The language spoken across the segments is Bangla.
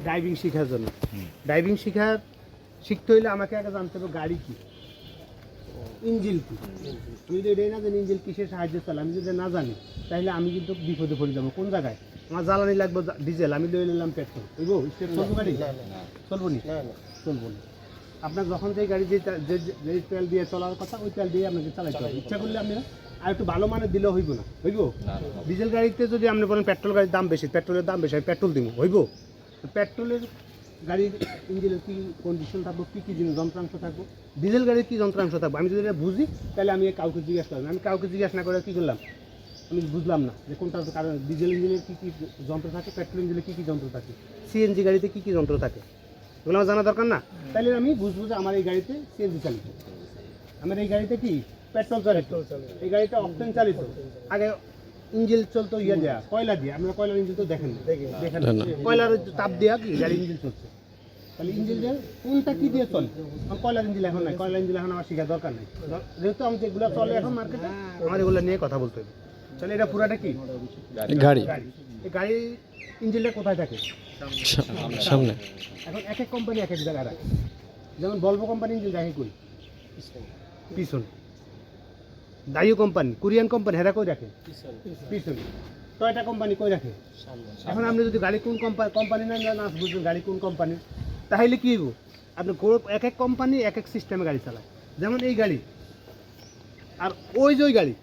ড্রাইভিং শেখার জন্য। ড্রাইভিং শিখতে হইলে আমাকে আগে জানতে হবে গাড়ি কি, ইঞ্জিন কি। আমি যদি এটাই না জানি ইঞ্জিন কিসের সাহায্যে চলে, আমি যদি না জানি তাহলে আমি কিন্তু বিপদে পড়ে যাবো। কোন জায়গায় আমার জ্বালানি লাগবে ডিজেল, আমি লয়ে নিলাম পেট্রোল, বুঝবো চলবো গাড়ি? চলবো নি, চলবো না। আপনার যখন যে গাড়ি যে তেল দিয়ে চলার কথা ওই তেল দিয়ে আপনাকে চালাইতে হবে। ইচ্ছা করলে আপনি আর একটু ভালো মানের দিলে হইব না, হইব? ডিজেল গাড়িতে যদি আপনি বলেন পেট্রোল গাড়ির দাম বেশি, পেট্রোলের দাম বেশি, আমি পেট্রোল দিব, হইব? পেট্রোলের গাড়ির ইঞ্জিনের কী কন্ডিশন থাকবো, কী কী যন্ত্রাংশ থাকবো, ডিজেল গাড়ির কী যন্ত্রাংশ থাকবো, আমি যদি এটা বুঝি তাহলে আমি কাউকে জিজ্ঞাসা করলাম। আমি কাউকে জিজ্ঞাসা না করে কী করলাম, আমি বুঝলাম না যে কোনটা কারণ ডিজেল ইঞ্জিনের কী কী যন্ত্র থাকে, পেট্রোল ইঞ্জিনের কী কী যন্ত্র থাকে, সিএনজি গাড়িতে কী কী যন্ত্র থাকে, এগুলো আমার জানা দরকার না। তাহলে আমি বুঝবো যে আমার এই গাড়িতে সিএনজি চালিত, আমার এই গাড়িতে কি পেট্রোল চালিত, এই গাড়িটা অকটেন চালিত। আগে ইঞ্জিন চলতো ইয়ে দেওয়া কয়লা দিয়ে, আপনারা কয়লার ইঞ্জিন তো দেখেন কয়লার তাপ দেওয়া কি গাড়ি ইঞ্জিন চলছে। তাহলে ইঞ্জিন দিয়ে কোনটা কী দিয়ে চলে, কয়লার ইঞ্জিন এখন নাই, কয়লার ইঞ্জিন এখন আমার শেখার দরকার নেই, যেহেতু আমি যেগুলো চলে এখন মার্কেটে আমার এগুলো নিয়ে কথা বলতে হবে। তাহলে এটা পুরাটা কি গাড়ি। এই গাড়ি ইঞ্জিনটা কোথায় থাকে? সামনে। এখন এক এক কোম্পানি এক এক জায়গায় রাখে। যেমন ভলভো কোম্পানি ইঞ্জিন রাখে কই? পিছনে। ডাইও কোম্পানি, কোরিয়ান কোম্পানি হেরা কই রাখে? পিছনে। টয়োটা কোম্পানি কই রাখে? এখন আপনি যদি গাড়ি কোন কোম্পানি না বুঝবেন গাড়ি কোন কোম্পানি, তাহলে কি হইব? আপনি এক এক কোম্পানি এক এক সিস্টেমে গাড়ি চালায়। যেমন এই গাড়ি আর ওই যে ওই গাড়ি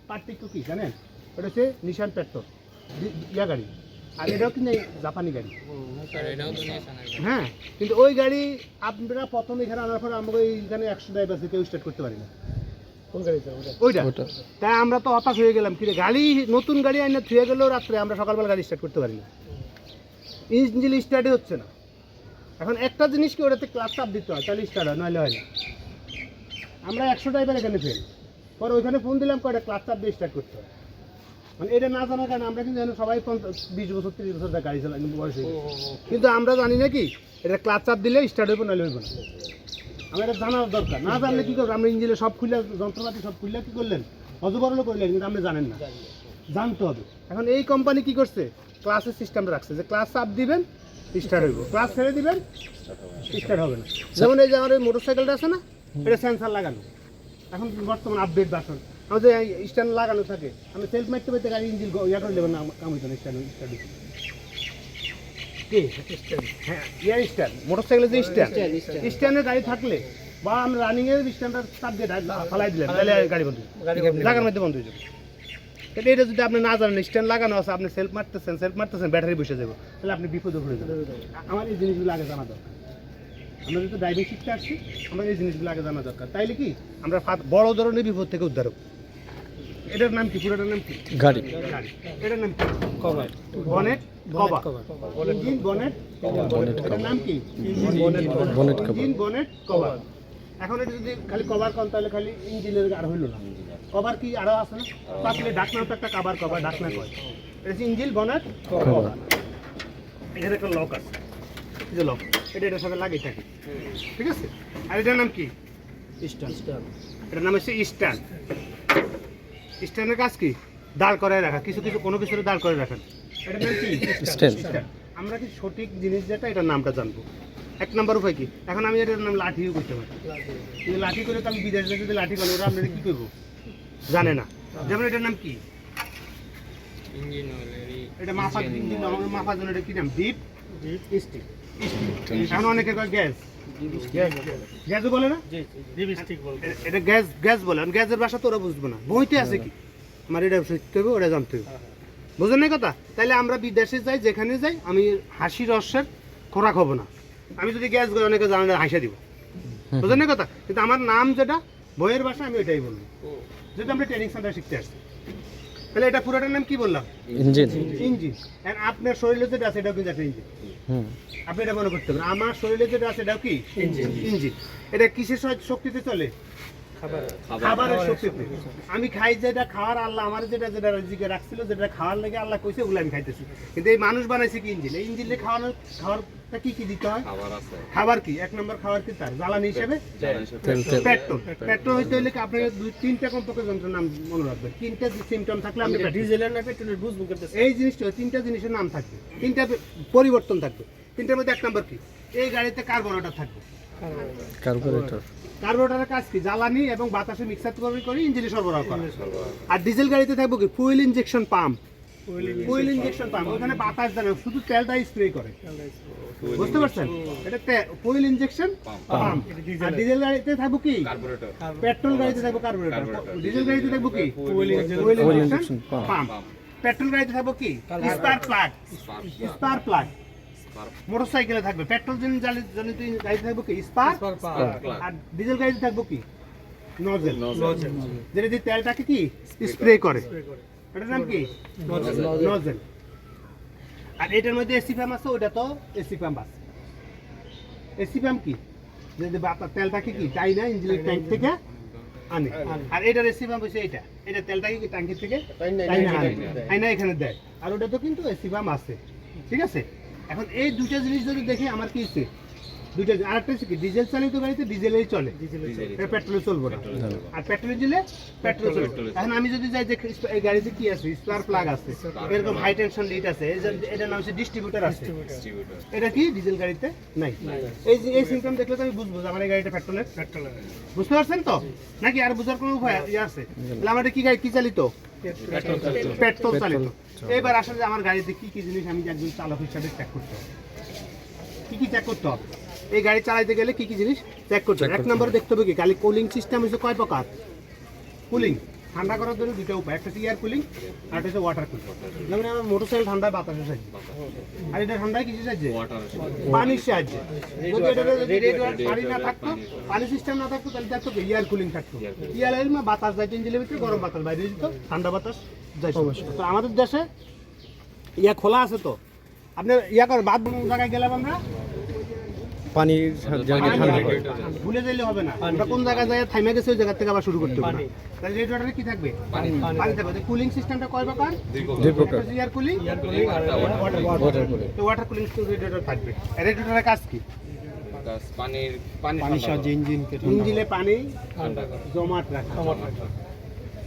পার্থক্য কী জানেন? ওটা হচ্ছে নিশান পেট্রোল ইয়া গাড়ি, আর এটাও কিন্তু জাপানি গাড়ি। হ্যাঁ, কিন্তু ওই গাড়ি আপনারা প্রথম এখানে আনার পর আমাকে এইখানে 100 ড্রাইভার আছে, কেউ স্টার্ট করতে পারি না। কোন গাড়ি? ওইটা। তাই আমরা তো হতাশ হয়ে গেলাম, কি গাড়ি নতুন গাড়ি আইনা থুয়ে গেলেও রাত্রে আমরা সকালবেলা গাড়ি স্টার্ট করতে পারি না, ইঞ্জিন স্টার্টই হচ্ছে না। এখন একটা জিনিস কি ওটাতে ক্লাচ চাপ দিতে হয়, তাহলে স্টার্ট হয়, নাহলে হয় না। আমরা 100 ড্রাইভার এখানে ফেল, পরে ওইখানে ফোন দিলাম কয়টা ক্লাচ চাপ দিয়ে স্টার্ট করতে হয়। মানে এটা না জানার কারণে আমরা কিন্তু সবাই 20 বছর 30 বছর গাড়ি চালাই বয়স হয়ে গেছে, কিন্তু আমরা জানি না কি এটা ক্লাচ চাপ দিলে স্টার্ট হইব নাহলে হইব না। আমার এটা জানার দরকার, না জানলে কী করবো? আমরা ইঞ্জিনে সব খুলে যন্ত্রপাতি সব খুলে কী করলেন, অজবরল করলেন, কিন্তু আপনি জানেন না, জানতে হবে। এখন এই কোম্পানি কি করছে, ক্লাসের সিস্টেমটা রাখছে যে ক্লাস চাপ দিবেন স্টার্ট হইব, ক্লাস ছেড়ে দিবেন স্টার্ট হবে না। যেমন এই যে আমার এই মোটরসাইকেলটা আছে না, এটা সেন্সার লাগানো, এখন বর্তমান আপডেট ভার্সন। আমাদের স্ট্যান্ড লাগানো থাকে, আমি সেলফ মারতে পারতে গাড়ি ইঞ্জিন ইয়া করে দেবেন না, কাম হইতো না স্ট্যান্ড হ্যাঁ ইয়ার স্ট্যান্ড, মোটরসাইকেলের যে স্ট্যান্ডের গাড়ি থাকলে বা আমরা রানিংয়ের স্ট্যান্ডার চাপ দিয়ে ফালাই দিলেন তাহলে গাড়ি বন্ধ, জায়গার মধ্যে বন্ধ হয়ে যাবে। কিন্তু এটা যদি আপনি না জানেন স্ট্যান্ড লাগানো আছে, আপনি সেলফ মারতেছেন ব্যাটারি বসে যাবে, তাহলে আপনি বিপদে পড়ে যাবেন। আমার এই জিনিসগুলো আগে জানা দরকার। আমরা যেহেতু ড্রাইভিং শিখতে আসছি, আমরা এই জিনিসগুলো আগে জানা দরকার, তাইলে কি আমরা বড় ধরনের বিপদ থেকে উদ্ধার হব। এটার নাম কি, পুরোটার নাম কি? গাড়ি। এটার নাম কি? Cover, bonnet, cover, engine bonnet, এটার নাম কি? Engine bonnet cover. এখন এটা যদি খালি কভার কম তাহলে খালি ইঞ্জিনের আর হইল না, কভার কি আরও আছে না? পাতলে ঢাকনাও তো একটা কভার ঢাকনা কয়, এটা হচ্ছে ইঞ্জিন বনেট কভার। এখানে একটা লক আছে, যে লক এটা এটার সাথে লাগিয়ে থাকে, ঠিক আছে? আর এটার নাম কি? স্ট্যান্ড। এটার নাম হচ্ছে স্ট্যান্ড। স্ট্যান্ডের কাজ কি? দাঁড় করায় রাখা, কিছু কোনো কিছুতে দাঁড় করে রাখেন, এটার নাম কি? স্ট্যান্ড। আমরা কি সঠিক জিনিস যেটা এটার নামটা জানবো। 1 নম্বর উপায় কি, এখন আমি এটার নাম লাঠিও করতে পারি, কিন্তু লাঠি করে তো আমি বিদেশে যদি লাঠি করে ওরা আপনারা কী করবো জানে না। যেমন এটার নাম কি? এটা মাফার ইঞ্জিন, মাফার জন্য এটা কি নাম? Deep stick. এখন অনেকে কয় গ্যাস, গ্যাসও বলে না, এটা গ্যাস বলে। গ্যাসের ভাষা তো ওরা বুঝবো না, বইতে আছে কি আমার এটা শিখতে হবে, ওটা জানতে হবে, বুঝলেন না কথা? তাইলে আমরা বিদেশে যাই, যেখানে যাই, আমি হাসি রসের খোরাক হবো না। আমি যদি গ্যাস করে অনেকে জানা হাসা দিব, বুঝলেন না কথা? কিন্তু আমার নাম যেটা বইয়ের ভাষা আমি ওইটাই বলবো, যেহেতু আমরা ট্রেনিং সেন্টার শিখতে আসছি। তাহলে এটা পুরোটার নাম কি বললাম? ইঞ্জিন। ইঞ্জিন। আপনার শরীরে যেটা আছে এটাও কিন্তু একটা ইঞ্জিন, আপনি এটা মনে করতে পারেন। আমার শরীরে যেটা আছে এটাও কি ইঞ্জিন। এটা কিসের শক্তিতে চলে? খাবারের শক্তিতে। আমি খাই যেটা, খাওয়ার আল্লাহ আমার যেটা রিজিকে রাখছিল, যেটা খাওয়ার লেগে আল্লাহ কইছে ওগুলো আমি খাইতেছি। কিন্তু এই মানুষ বানাইছে কি ইঞ্জিন, এই ইঞ্জিনে খাওয়ার তা কি কি দিতে হয়? খাবার আছে, খাবার কি? এক নম্বর খাবার কি তার জ্বালানি হিসেবে পেট্রোল। পেট্রোল হইতে হলে কি আপনাকে তিনটা কমপক্ষে যন্ত্রের নাম মনে রাখবেন। তিনটা সিমটম থাকলে আপনি ডিজেলের না পেট্রোলের বুঝবো করতেছে। এই জিনিসটা তিনটা জিনিসের নাম থাকবে, তিনটা পরিবর্তন থাকবে। তিনটার মধ্যে এক নম্বর কি? এই গাড়িতে কার্বোরেটর থাকবে। কার্বোরেটরের কাজ কি? জ্বালানি এবং বাতাসে মিক্সার করে ইঞ্জিনে সরবরাহ করা। আর ডিজেল গাড়িতে থাকবে কি? Fuel injection pump. Fuel injection pump, ওখানে বাতাস দেয় না, শুধু তেলটাই স্প্রে করে। বুঝতে পারছেন? এটা ফুয়েল ইনজেকশন পাম্প। আর ডিজেল গাড়িতে থাকবে কি? কার্বোরেটর। পেট্রোল গাড়িতে থাকবে কার্বোরেটর। ডিজেল গাড়িতে থাকবে কি? Fuel injection pump. পেট্রোল গাড়িতে থাকবে কি? Spark plug. Spark plug. মোটরসাইকেলে থাকবে পেট্রোল জনিত গাড়িতে থাকবে কি? স্পার্ক। আর ডিজেল গাড়িতে থাকবে কি? নজেল। যেটা দিয়ে তেলটাকে কি স্প্রে করে, এটার নাম কি? নজেল। আর এটার মধ্যে এসি পাম্প আছে, ওটা তো এসি পাম্প আছে। এসি পাম্প কি? যে তেলটাকে কি তাই না ইঞ্জিনের ট্যাঙ্ক থেকে আনে। আর এটার এসি পাম্প হচ্ছে এটা, এটা তেলটাকে কি ট্যাঙ্কি থেকে তাই না আনে, তাই না এখানে দেয়। আর ওটা তো কিন্তু এসি পাম্প আছে, ঠিক আছে। এখন এই দুটো জিনিস যদি দেখি আমার কি হচ্ছে, দুইটা। আরেকটা হচ্ছে কি? ডিজেল চালিত গাড়িতে ডিজেলেই চলে, পেট্রোলে চলবে না। আর পেট্রোলে দিলে পেট্রোল চলবে। এখন আমি যদি যাই যে এই গাড়িতে কি আছে? স্পার্ক প্লাগ আছে, এরকম হাই টেনশন লিড আছে, এটার নাম হচ্ছে ডিস্ট্রিবিউটর আছে। এটা কি ডিজেল গাড়িতে নাই। এই সিমটম দেখলে তো আমি বুঝবো যে আমার এই গাড়িটা পেট্রোলের। বুঝতে পারছেন তো? নাকি আর বুঝার কোনো উপায় আছে? তাহলে আমার কি গাড়ি কি চালিত? পেট্রোল চালিত। এবার আসলে আমার গাড়িতে কি কি জিনিস আমি একজন চালক হিসাবে চেক করতে হবে? কি কি চেক করতে হবে? এই গাড়ি চালাইতে গেলে কি কি জিনিস চেক করতে হবে? এক নম্বরে দেখতে হবে কি গাড়ি কুলিং সিস্টেম হচ্ছে কয় প্রকার? কুলিং ঠান্ডা করার জন্য দুটো উপায়, একটা হচ্ছে এয়ার কুলিং আর একটা হচ্ছে ওয়াটার কুলিং। যেমন আমার মোটরসাইকেল ঠান্ডায় বাতাসের সাহায্যে, আর এটা ঠান্ডায় কিসের সাহায্যে? পানির সাহায্যে। যদি এটাতে যদি রেডিয়েটর পানি না থাকতো, পানি সিস্টেম না থাকতো, তাহলে থাকতো এয়ার কুলিং থাকতো। এয়ার এর বাতাস যাইতো ইঞ্জিনের ভিতরে, গরম বাতাস বাইরে যেত, ঠান্ডা বাতাস যাইতো। তো আমাদের দেশে ইয়া খোলা আছে, তো আপনি ইয়া করে বাদ জায়গায় গেলাম আমরা পানির জায়গায় ঠান্ডা করে ভুলে যাইলে হবে না। আমরা কোন জায়গায় যাই থাইমে গেছে ওই জায়গা থেকে আবার শুরু করতে হবে। তাহলে রেডিয়েটরে কি থাকবে? পানি থাকবে। কুলিং সিস্টেমটা কয় প্রকার? দুই প্রকার, এয়ার কুলিং আর ওয়াটার কুলিং। তো ওয়াটার কুলিং রেডিয়েটর থাকবে। রেডিয়েটরের কাজ কি? পানির সাহায্যে ইঞ্জিনে পানি ঠান্ডা করা, জমাট রাখা।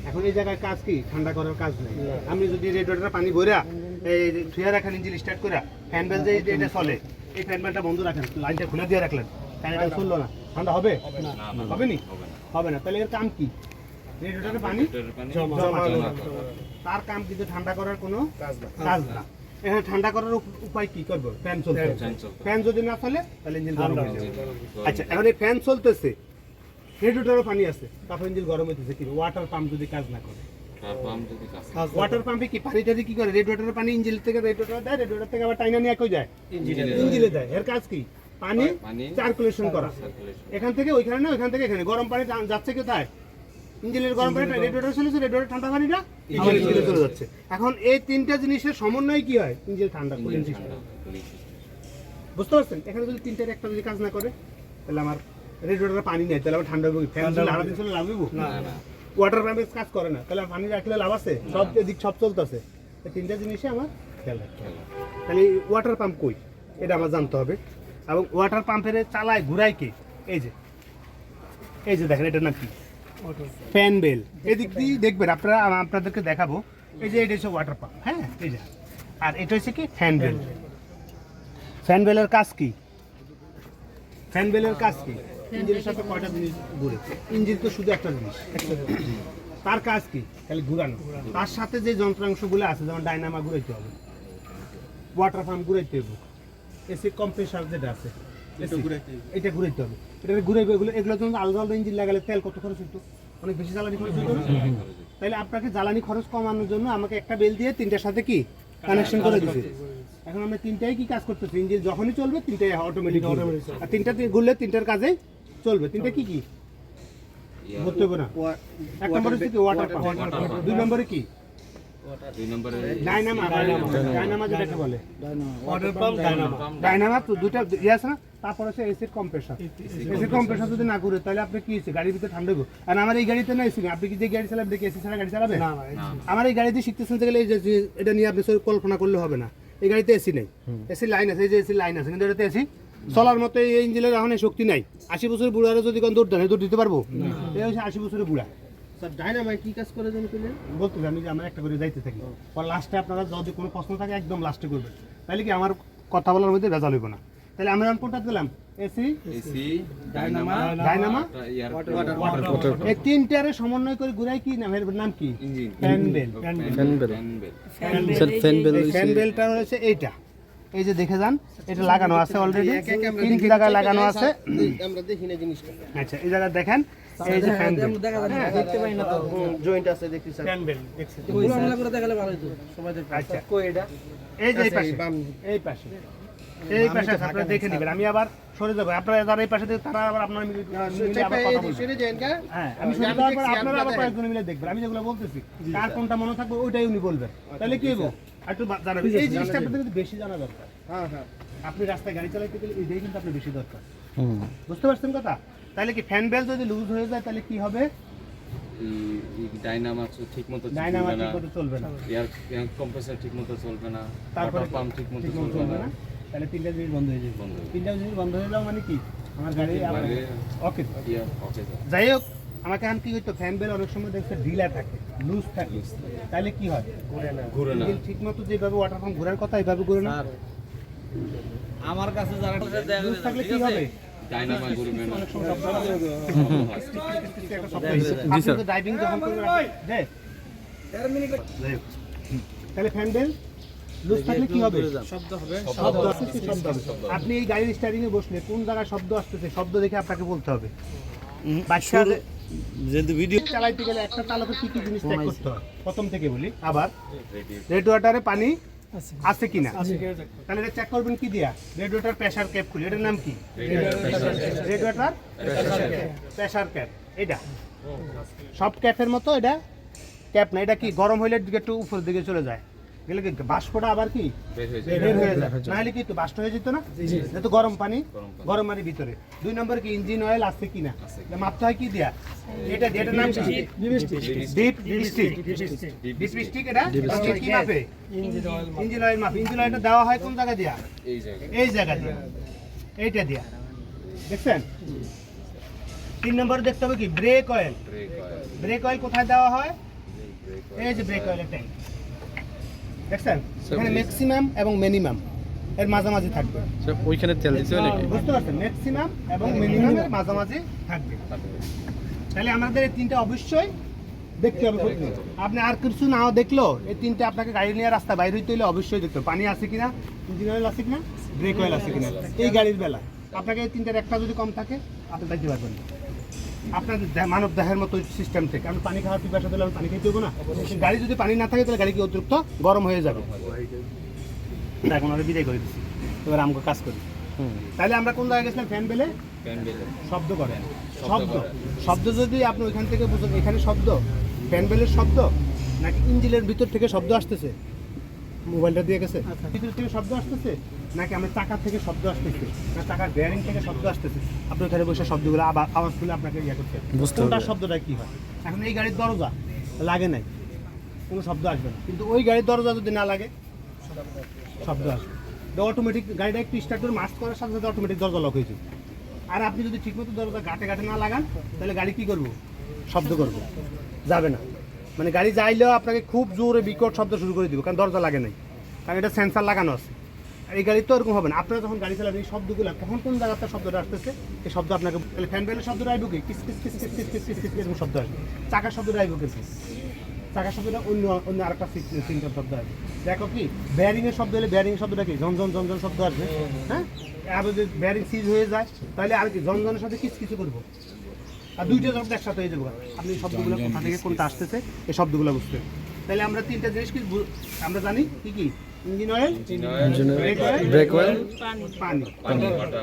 এখন এই জায়গায় কাজ কি? ঠান্ডা করার কাজ নেই। আমি যদি রেডিয়েটরে পানি ভরা এই ধুয়ে রাখেন, ইঞ্জিন স্টার্ট করে ফ্যান বেল যে এটা চলে, এই ফ্যান বেলটা বন্ধ রাখেন, লাইনটা খুলে দিয়ে রাখলেন, ফ্যান এটা চললো না, ঠান্ডা হবে? হবে নি? হবে না। তাহলে এর কাম কি? রেডিয়েটরে পানি জমা করা। তার কাম কিন্তু ঠান্ডা করার কোনো কাজ না। এখানে ঠান্ডা করার উপায় কি করবো? ফ্যান চলবে। ফ্যান যদি না চলে তাহলে ইঞ্জিন গরম হয়ে যাবে। আচ্ছা, এখন এই ফ্যান চলতেছে, রেডিয়েটরে পানি আছে, তারপর ইঞ্জিন গরম হইতেছে, কি ওয়াটার পাম্প যদি কাজ না করে? ওয়াটার পাম্পে কি পানিটা কি করে? রেডিয়েটরের পানি ইঞ্জিন থেকে রেডিয়েটর দেয়, রেডিয়েটর থেকে আবার টাইনা নিয়ে কই যায়? ইঞ্জিনে দেয়। এর কাজ কি? পানি সার্কুলেশন করা। এখান থেকে ওইখানে না, ওইখান থেকে এখানে। গরম পানি যাচ্ছে কোথায়? ইঞ্জিনের গরম পানিটা রেডিয়েটর চলেছে, রেডিয়েটর ঠান্ডা পানিটা ইঞ্জিনে চলে যাচ্ছে। এখন এই তিনটা জিনিসের সমন্বয় কি হয়? ইঞ্জিন ঠান্ডা করে। বুঝতে পারছেন? এখানে যদি তিনটার একটা যদি কাজ না করে, তাহলে আমার রেডিয়েটরে পানি নেই, তাহলে আমার ঠান্ডা হবে। ফ্যান চলে আলাদা দিন চলে লাভ হইব না। ওয়াটার পাম্পে কাজ করে না, তাহলে পানি রাখলে লাভ আছে? সব দিক সব চলতেছে। এই তিনটা জিনিসে আমার খেয়াল রাখতে হবে। তাহলে ওয়াটার পাম্প কই, এটা আমার জানতে হবে। এবং ওয়াটার পাম্পের চালায় ঘুরায় কে? এই যে দেখেন, এটার নাম কি? Fan belt. এদিক দিয়ে দেখবেন আপনারা, আপনাদেরকে দেখাবো। এই যে এটা হচ্ছে ওয়াটার পাম্প, হ্যাঁ, এই যে। আর এটা হচ্ছে কি? Fan belt. ফ্যান বেলের কাজ কি? ফ্যান বেলের কাজ কি? ইঞ্জিনের সাথে কয়টা জিনিস ঘুরে? ইঞ্জিন তো শুধু একটা জিনিস, তার কাজ কি? খালি ঘুরানো। তার সাথে যে যন্ত্রাংশগুলো আছে, যেমন ডাইনামা ঘুরাইতে হবে, ওয়াটার পাম্প ঘুরাইতে হবে, এসি কম্প্রেসার যেটা আছে এটা ঘুরাইতে হবে। এটা ঘুরাইবে। এগুলো যখন আলাদা আলাদা ইঞ্জিন লাগালে তেল কত খরচ হতো? অনেক বেশি জ্বালানি খরচ হতো না? তাহলে আপনাকে জ্বালানি খরচ কমানোর জন্য আমাকে একটা বেল দিয়ে তিনটার সাথে কি কানেকশন করে দিচ্ছে। এখন আমরা তিনটাই কি কাজ করতেছি? ইঞ্জিন যখনই চলবে তিনটাই অটোমেটিক, আর তিনটা ঘুরলে তিনটার কাজে চলবে। তিনটা কি কি বলতে হবে না? এক নম্বরে কি? Water pump. দুই নম্বরে কি? ডাইনামা। ডাইনামা যেটাকে বলে ওয়াটার পাম্প, ডাইনামা তো দুটো ইয়ে আছে না। তারপর আছে এসির কম্প্রেসার। এসির কম্প্রেসার যদি না করে, তাহলে আপনি কি হচ্ছে? গাড়ির ভিতরে ঠান্ডা হবে। আর আমার এই গাড়িতে না এসি, আপনি কি যে গাড়ি চালাবেন এসি ছাড়া গাড়ি চালাবেন? আমার এই গাড়িতে শিখতে শুনতে গেলে এটা নিয়ে আপনি কল্পনা করলে হবে না। এই গাড়িতে এসি নেই, এসি লাইন আছে, এই যে এসি লাইন আছে, কিন্তু এটাতে এসি চলার মতো এই ইঞ্জিনের এখন এই শক্তি নাই। 80 বছরের বুড়ারা যদি কোন দৌড় দেন, দৌড় দিতে পারবো? এই হচ্ছে 80 বছরের বুড়া। স্যার ডাইনামাইট কি কাজ করে জানি পেলেন বলতে আমি যে আমরা একটা করে যাইতে থাকি, পর লাস্টে আপনারা যদি কোনো প্রশ্ন থাকে একদম লাস্টে করবেন, তাহলে কি আমার কথা বলার মধ্যে ভেজাল হইব না। তাহলে আমরা এখন কোনটা দিলাম? এসি, ডাইনামা, এই তিনটারে সমন্বয় করে ঘুরাই কি নাম, এর নাম কি? Fan belt. Sir fan belt fan বেলটা হচ্ছে এইটা, এই যে দেখে যান, এটা লাগানো আছে অলরেডি, তিন জায়গায় লাগানো আছে, আমরা দেখি না জিনিসটা। আচ্ছা এই জায়গা দেখেন, এই যে ফ্যান বেল দেখতে পাই না তো, জয়েন্ট আছে দেখতে স্যার, ফ্যান বেল দেখছেন, পুরো আমরা করে দেখালে ভালো হতো সবাই দেখতে। আচ্ছা কই এটা? এই যে এই পাশে, এই পাশে, এই পাশে আপনারা দেখে নেবেন, আমি আবার সরে যাব, আপনারা যারা এই পাশে তারা আবার আপনারা মিলে আবার কথা বলবেন। হ্যাঁ আমি সরে যাওয়ার পর আপনারা আবার কয়েকজন মিলে দেখবেন, আমি যেগুলো বলতেছি কার কোনটা মনে থাকবে ওইটাই উনি বলবেন, তাহলে কি হবে একটু জানাবেন। এই জিনিসটা আপনাদের কিন্তু বেশি জানা দরকার। হ্যাঁ হ্যাঁ, আপনি রাস্তায় গাড়ি চালাতে গেলে এইটাই কিন্তু আপনার বেশি দরকার, বুঝতে পারছেন কথা? তাহলে কি ফ্যান বেল যদি লুজ হয়ে যায় তাহলে কি হবে? ডাইনামা ঠিকমতো চলবে না, এয়ার কম্প্রেসার ঠিকমতো চলবে না, তারপরে ওয়াটার পাম্প ঠিকমতো চলবে না, তাহলে তিনটা জিনিস বন্ধ হয়ে যাবে। তিনটা জিনিস বন্ধ হয়ে যাওয়া মানে কি আমার গাড়ি ওকে। যাই হোক, আমাকে এখন কি হইতো, ফ্যান বেল অনেক সময় দেখছে ঢিলা থাকে, লুজ থাকে, তাহলে কি হয়? ঘুরে না ঠিক মতো, যেভাবে ওয়াটার পাম্প ঘোরার কথা এইভাবে ঘুরে না। আমার কাছে যারা লুজ থাকলে কি হবে? ডাইনামা ঘুরবে না। ড্রাইভিং যখন করবেন তাহলে ফ্যান বেল লুজ থাকলে কি হবে? শব্দ হবে, শব্দ আসছে, শব্দ হবে। আপনি এই গাড়ির স্টারিং এ বসলে কোন জায়গায় শব্দ আসতেছে, শব্দ দেখে আপনাকে বলতে হবে। বাচ্চাদের যেহেতু ভিডিও চালাইতে গেলে একটা চালকের কি কি জিনিস চেক করতে হয় প্রথম থেকে বলি। আবার রেডিয়েটরে পানি আছে কিনা, তাহলে এটা চেক করবেন কি দিয়া? রেডিয়েটর প্রেসার ক্যাপ খুলে, এটার নাম কি? Radiator pressure cap. এটা সব ক্যাপের মতো, এটা ক্যাপ না, এটা কি গরম হইলে দিকে একটু উপরের দিকে চলে যায়, গেলে কি বাষ্পটা আবার কি বের হয়ে যায়, নাহলে কি একটু বাষ্প হয়ে যেত না? যেহেতু গরম পানি, গরম পানির ভিতরে। 2 নম্বর কি ইঞ্জিন অয়েল আছে কিনা, মাপতে হয় কি দিয়া? এটা দিয়ে, এটার নাম কি? Deep stick. ডিপ স্টিক এটা কি মাপে? ইঞ্জিন অয়েল মাপে। ইঞ্জিন অয়েলটা দেওয়া হয় কোন জায়গা দিয়া? এই জায়গা দিয়া, এইটা দিয়া, দেখছেন? 3 নম্বর দেখতে হবে কি? Break oil. ব্রেক অয়েল কোথায় দেওয়া হয়? এই যে ব্রেক অয়েলের ট্যাঙ্ক, দেখছেন? এখানে ম্যাক্সিমাম এবং মিনিমাম এর মাঝামাঝি থাকবে। ওইখানে তেল দিতে হয় নাকি? বুঝতে পারছেন? ম্যাক্সিমাম এবং মিনিমাম এর মাঝামাঝি থাকবে। তাহলে আমাদের এই তিনটা অবশ্যই দেখতে হবে। আপনি আর কিছু নাও দেখলো, এই তিনটা আপনাকে গাড়ি নিয়ে রাস্তা বাইরে হইতে হলে অবশ্যই দেখতে হবে। পানি আছে কিনা, ইঞ্জিন অয়েল আছে কিনা, ব্রেক অয়েল আছে কিনা। এই গাড়ির বেলা আপনাকে এই তিনটার একটা যদি কম থাকে আপনি দেখতে পারবেন না। আপনার মানব দেহের মতো সিস্টেম থেকে আমি পানি খাওয়ার পিপাসা দিলে আমি পানি খেতে দেবো না। গাড়ি যদি পানি না থাকে তাহলে গাড়ি কি অতিরিক্ত গরম হয়ে যাবে। এখন আমরা বিদায় করে দিচ্ছি, এবার আমাকে কাজ করি। তাহলে আমরা কোন জায়গায় গেছিলাম? ফ্যান বেলে শব্দ করে, শব্দ শব্দ যদি আপনি ওইখান থেকে বুঝুন, এখানে শব্দ ফ্যান বেলের শব্দ নাকি ইঞ্জিনের ভিতর থেকে শব্দ আসতেছে, মোবাইলটা দিয়ে গেছে ভিতর থেকে শব্দ আসতেছে, নাকি আমার চাকার থেকে শব্দ আসতেছে, না চাকার বেয়ারিং থেকে শব্দ আসতেছে, আপনি ওখানে বসে শব্দগুলো আবার আওয়াজ তুলে আপনাকে ইয়ে করতে হবে কোনটা শব্দটা কি হয়। এখন এই গাড়ির দরজা লাগে নাই, কোনো শব্দ আসবে না, কিন্তু ওই গাড়ির দরজা যদি না লাগে শব্দ আসবে। অটোমেটিক গাড়িটা একটু স্টার্ট করে মাস্ক করার সাথে সাথে অটোমেটিক দরজা লক হয়ে যাবে। আর আপনি যদি ঠিকমতো দরজা গাঁটে গাঁটে না লাগান তাহলে গাড়ি কি করবো? শব্দ করবো, যাবে না। মানে গাড়ি যাইলেও আপনাকে খুব জোরে বিকট শব্দ শুরু করে দিব, কারণ দরজা লাগে নাই, কারণ এটা সেন্সার লাগানো আছে। আর এই গাড়ি তো এরকম হবে না। আপনারা যখন গাড়ি চালাবেন এই শব্দগুলো কখন কোন জায়গাতে শব্দটা আসতেছে, এই শব্দ আপনাকে তাহলে ফ্যান বেলের শব্দটা আসবে কি? Kiss kiss kiss kiss kiss kiss kiss kiss এরকম শব্দ আসবে। চাকার শব্দটা আসবে কিন্তু, চাকার শব্দটা অন্য অন্য আরেকটা সিস্টেম শব্দ আসবে। দেখো কি বেয়ারিং এর শব্দ হলে বেয়ারিং শব্দটা কি? ঝনঝন ঝনঝন শব্দ আসবে। হ্যাঁ, আর যদি বেয়ারিং সিজ হয়ে যায় তাহলে আর কি ঝনঝনের সাথে কিস কিছু করবো, আর দুইটা শব্দ একসাথে হয়ে যাবো। আপনি শব্দগুলো কোথা থেকে কোনটা আসতেছে এই শব্দগুলো বুঝতে হবে। তাহলে আমরা তিনটা জিনিস কি আমরা জানি, কি কি? ইঞ্জিন অয়েল, ব্রেক অয়েল, পানি।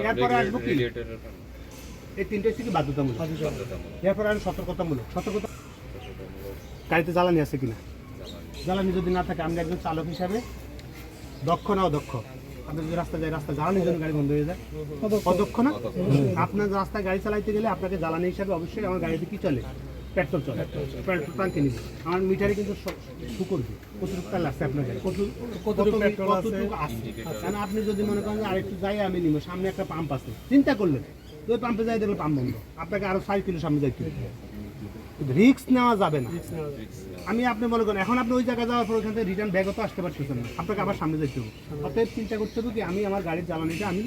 এরপরে আসবো কি? এই তিনটা হচ্ছে কি বাধ্যতামূলক। এরপরে আসবে সতর্কতামূলক। সতর্কতা, গাড়িতে জ্বালানি আছে কিনা। জ্বালানি যদি না থাকে, আমরা একজন চালক হিসাবে দক্ষ না অদক্ষ? আপনি যদি রাস্তায় যায়, রাস্তায় জ্বালানির জন্য গাড়ি বন্ধ হয়ে যায়, অদক্ষ না? আপনার রাস্তায় গাড়ি চালাইতে গেলে আপনাকে জ্বালানি হিসাবে অবশ্যই আমার গাড়িতে কি চলে? পেট্রোল চলে পেট্রোল টাঙ্কি নিবে আমার মিটারে কিন্তু শু করবে কতটুকু তেল লাগছে আপনার গাড়ি কতটুকু আছে কারণ আপনি যদি মনে করেন যে আরেকটু যাই আমি নিব সামনে একটা পাম্প আছে চিন্তা করলেন ওই পাম্পে যাই দেখলে পাম্প বন্ধ আপনাকে আরো 5 কিলো সামনে যাইতে হবে রিস্ক নেওয়া যাবে না আমি আপনি মনে করেন এখন আপনি ওই জায়গায় যাওয়ার পর ওখান থেকে রিটার্ন ব্যাগও তো আসতে পারতেছেন না আপনাকে আবার সামনে যেতে হবে অতএব চিন্তা করতে হবে কি আমি আমার গাড়ির জ্বালানিটা আমি